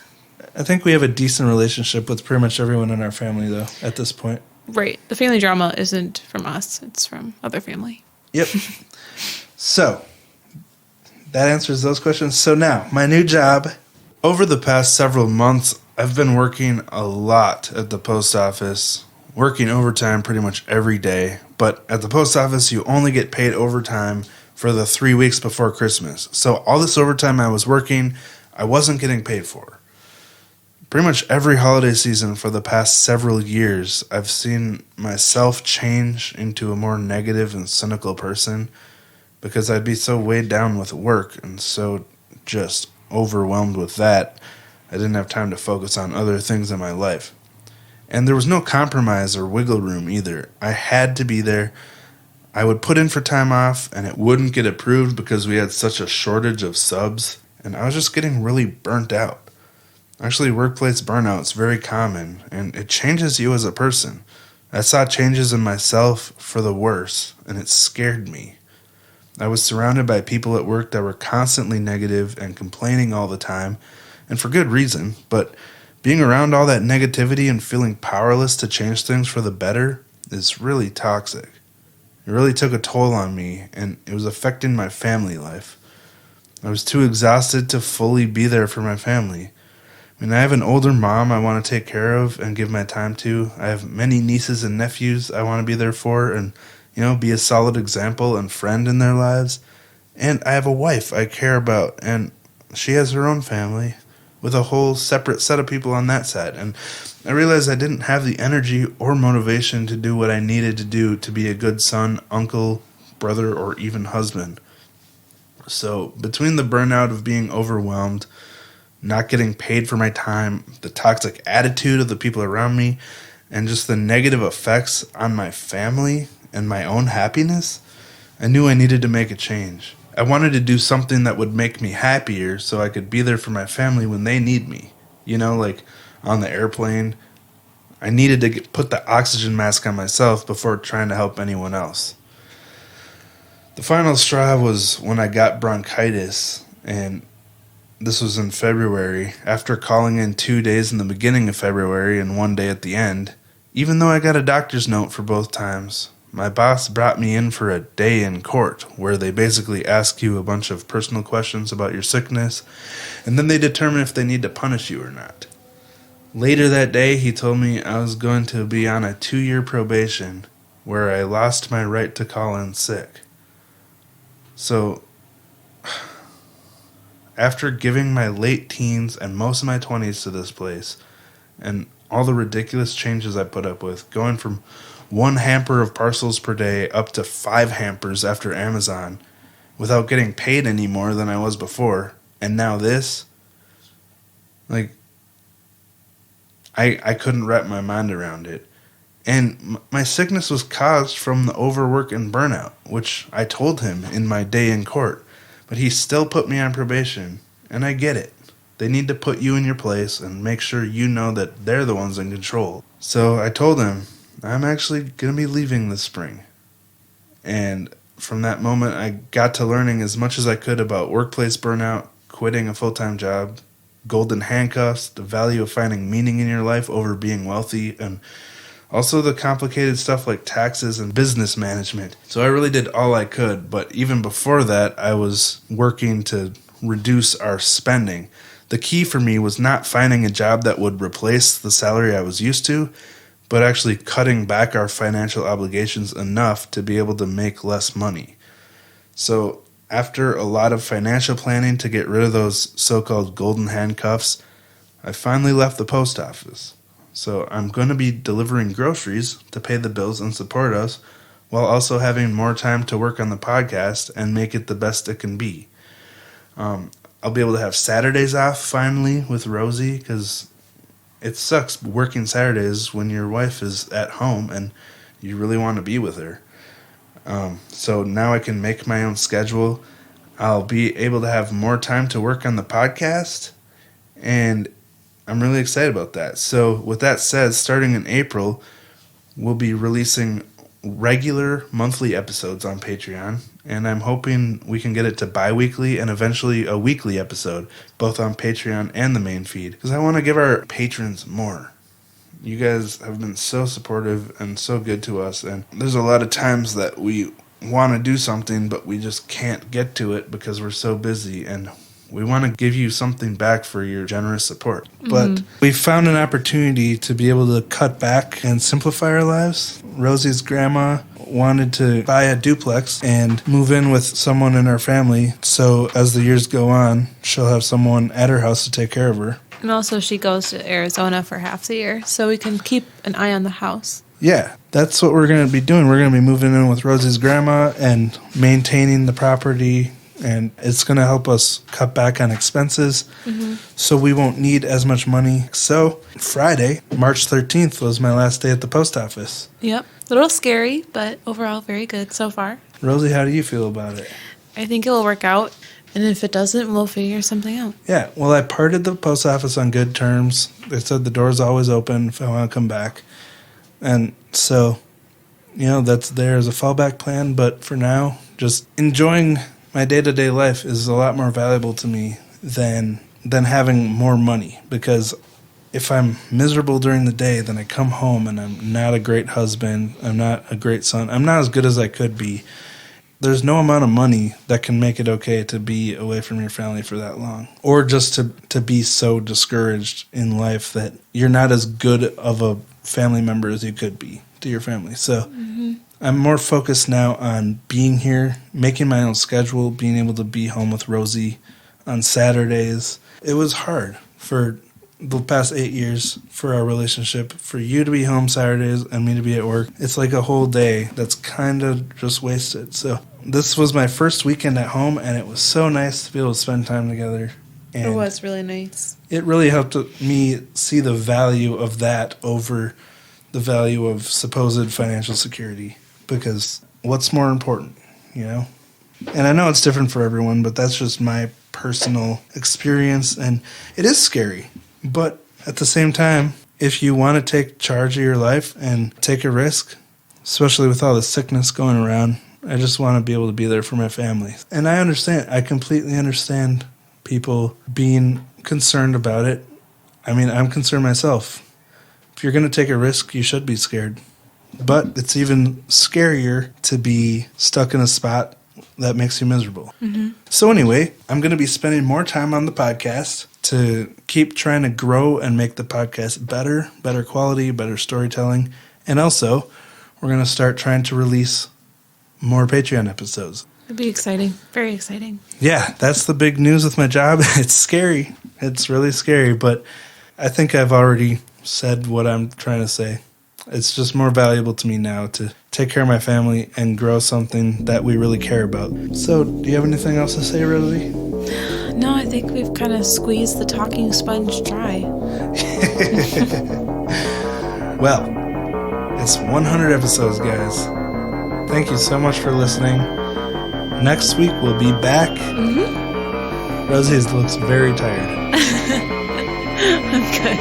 Speaker 2: I think we have a decent relationship with pretty much everyone in our family, though, at this point.
Speaker 1: Right. The family drama isn't from us. It's from other family.
Speaker 2: Yep. So, that answers those questions. So now, my new job. Over the past several months, I've been working a lot at the post office, working overtime pretty much every day. But at the post office, you only get paid overtime for the 3 weeks before Christmas. So all this overtime I was working, I wasn't getting paid for. Pretty much every holiday season for the past several years, I've seen myself change into a more negative and cynical person because I'd be so weighed down with work and so just overwhelmed with that, I didn't have time to focus on other things in my life. And there was no compromise or wiggle room either. I had to be there. I would put in for time off and it wouldn't get approved because we had such a shortage of subs, and I was just getting really burnt out. Actually, workplace burnout is very common, and it changes you as a person. I saw changes in myself for the worse, and it scared me. I was surrounded by people at work that were constantly negative and complaining all the time, and for good reason, but being around all that negativity and feeling powerless to change things for the better is really toxic. It really took a toll on me, and it was affecting my family life. I was too exhausted to fully be there for my family. I mean, I have an older mom I want to take care of and give my time to. I have many nieces and nephews I want to be there for and, be a solid example and friend in their lives. And I have a wife I care about, and she has her own family with a whole separate set of people on that side. And I realized I didn't have the energy or motivation to do what I needed to do to be a good son, uncle, brother, or even husband. So between the burnout of being overwhelmed, not getting paid for my time, the toxic attitude of the people around me, and just the negative effects on my family and my own happiness, I knew I needed to make a change. I wanted to do something that would make me happier so I could be there for my family when they need me. Like on the airplane, I needed to put the oxygen mask on myself before trying to help anyone else. The final straw was when I got bronchitis, and this was in February, after calling in 2 days in the beginning of February and 1 day at the end. Even though I got a doctor's note for both times, my boss brought me in for a day in court, where they basically ask you a bunch of personal questions about your sickness, and then they determine if they need to punish you or not. Later that day, he told me I was going to be on a 2-year probation, where I lost my right to call in sick. So, after giving my late teens and most of my 20s to this place, and all the ridiculous changes I put up with, going from 1 hamper of parcels per day up to 5 hampers after Amazon, without getting paid any more than I was before, and now this, I couldn't wrap my mind around it. And my sickness was caused from the overwork and burnout, which I told him in my day in court. But he still put me on probation, and I get it. They need to put you in your place and make sure you know that they're the ones in control. So I told him, I'm actually going to be leaving this spring. And from that moment, I got to learning as much as I could about workplace burnout, quitting a full-time job, golden handcuffs, the value of finding meaning in your life over being wealthy, and also the complicated stuff like taxes and business management. So I really did all I could, but even before that, I was working to reduce our spending. The key for me was not finding a job that would replace the salary I was used to, but actually cutting back our financial obligations enough to be able to make less money. So after a lot of financial planning to get rid of those so-called golden handcuffs, I finally left the post office. So I'm going to be delivering groceries to pay the bills and support us, while also having more time to work on the podcast and make it the best it can be. I'll be able to have Saturdays off finally with Rosie, because it sucks working Saturdays when your wife is at home and you really want to be with her. So now I can make my own schedule. I'll be able to have more time to work on the podcast, and I'm really excited about that. So with that said, starting in April, we'll be releasing regular monthly episodes on Patreon, and I'm hoping we can get it to bi-weekly and eventually a weekly episode, both on Patreon and the main feed, because I want to give our patrons more. You guys have been so supportive and so good to us, and there's a lot of times that we want to do something, but we just can't get to it because we're so busy, and we want to give you something back for your generous support. But we found an opportunity to be able to cut back and simplify our lives. Rosie's grandma wanted to buy a duplex and move in with someone in our family, so as the years go on, she'll have someone at her house to take care of her.
Speaker 1: And also she goes to Arizona for half the year, so we can keep an eye on the house.
Speaker 2: Yeah, that's what we're going to be doing. We're going to be moving in with Rosie's grandma and maintaining the property, and it's going to help us cut back on expenses, so we won't need as much money. So Friday, March 13th, was my last day at the post office.
Speaker 1: Yep. A little scary, but overall very good so far.
Speaker 2: Rosie, how do you feel about it?
Speaker 1: I think it will work out, and if it doesn't, we'll figure something out.
Speaker 2: Yeah, well, I parted the post office on good terms. They said the door's always open if I want to come back. And so, that's there as a fallback plan, but for now, just enjoying my day-to-day life is a lot more valuable to me than having more money, because if I'm miserable during the day, then I come home and I'm not a great husband, I'm not a great son, I'm not as good as I could be. There's no amount of money that can make it okay to be away from your family for that long, or just to be so discouraged in life that you're not as good of a family member as you could be to your family. So I'm more focused now on being here, making my own schedule, being able to be home with Rosie on Saturdays. It was hard for the past 8 years for our relationship, for you to be home Saturdays and me to be at work. It's like a whole day that's kind of just wasted. So this was my first weekend at home, and it was so nice to be able to spend time together. And
Speaker 1: it was really nice.
Speaker 2: It really helped me see the value of that over the value of supposed financial security, because what's more important, And I know it's different for everyone, but that's just my personal experience, and it is scary. But at the same time, if you want to take charge of your life and take a risk, especially with all the sickness going around, I just want to be able to be there for my family. And I completely understand people being concerned about it. I mean, I'm concerned myself. If you're going to take a risk, you should be scared. But it's even scarier to be stuck in a spot that makes you miserable. So anyway, I'm going to be spending more time on the podcast to keep trying to grow and make the podcast better quality, better storytelling. And also, we're going to start trying to release more Patreon episodes.
Speaker 1: It'd be exciting. Very exciting.
Speaker 2: Yeah, that's the big news with my job. It's scary. It's really scary, but I think I've already said what I'm trying to say. It's just more valuable to me now to take care of my family and grow something that we really care about. So, do you have anything else to say, Rosie?
Speaker 1: No, I think we've kind of squeezed the talking sponge dry.
Speaker 2: Well, it's 100 episodes, guys. Thank you so much for listening. Next week, we'll be back. Rosie looks very tired.
Speaker 1: I'm good.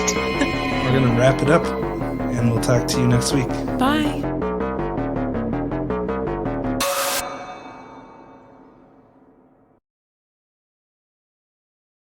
Speaker 2: We're going to wrap it up, and we'll talk to you next week.
Speaker 1: Bye.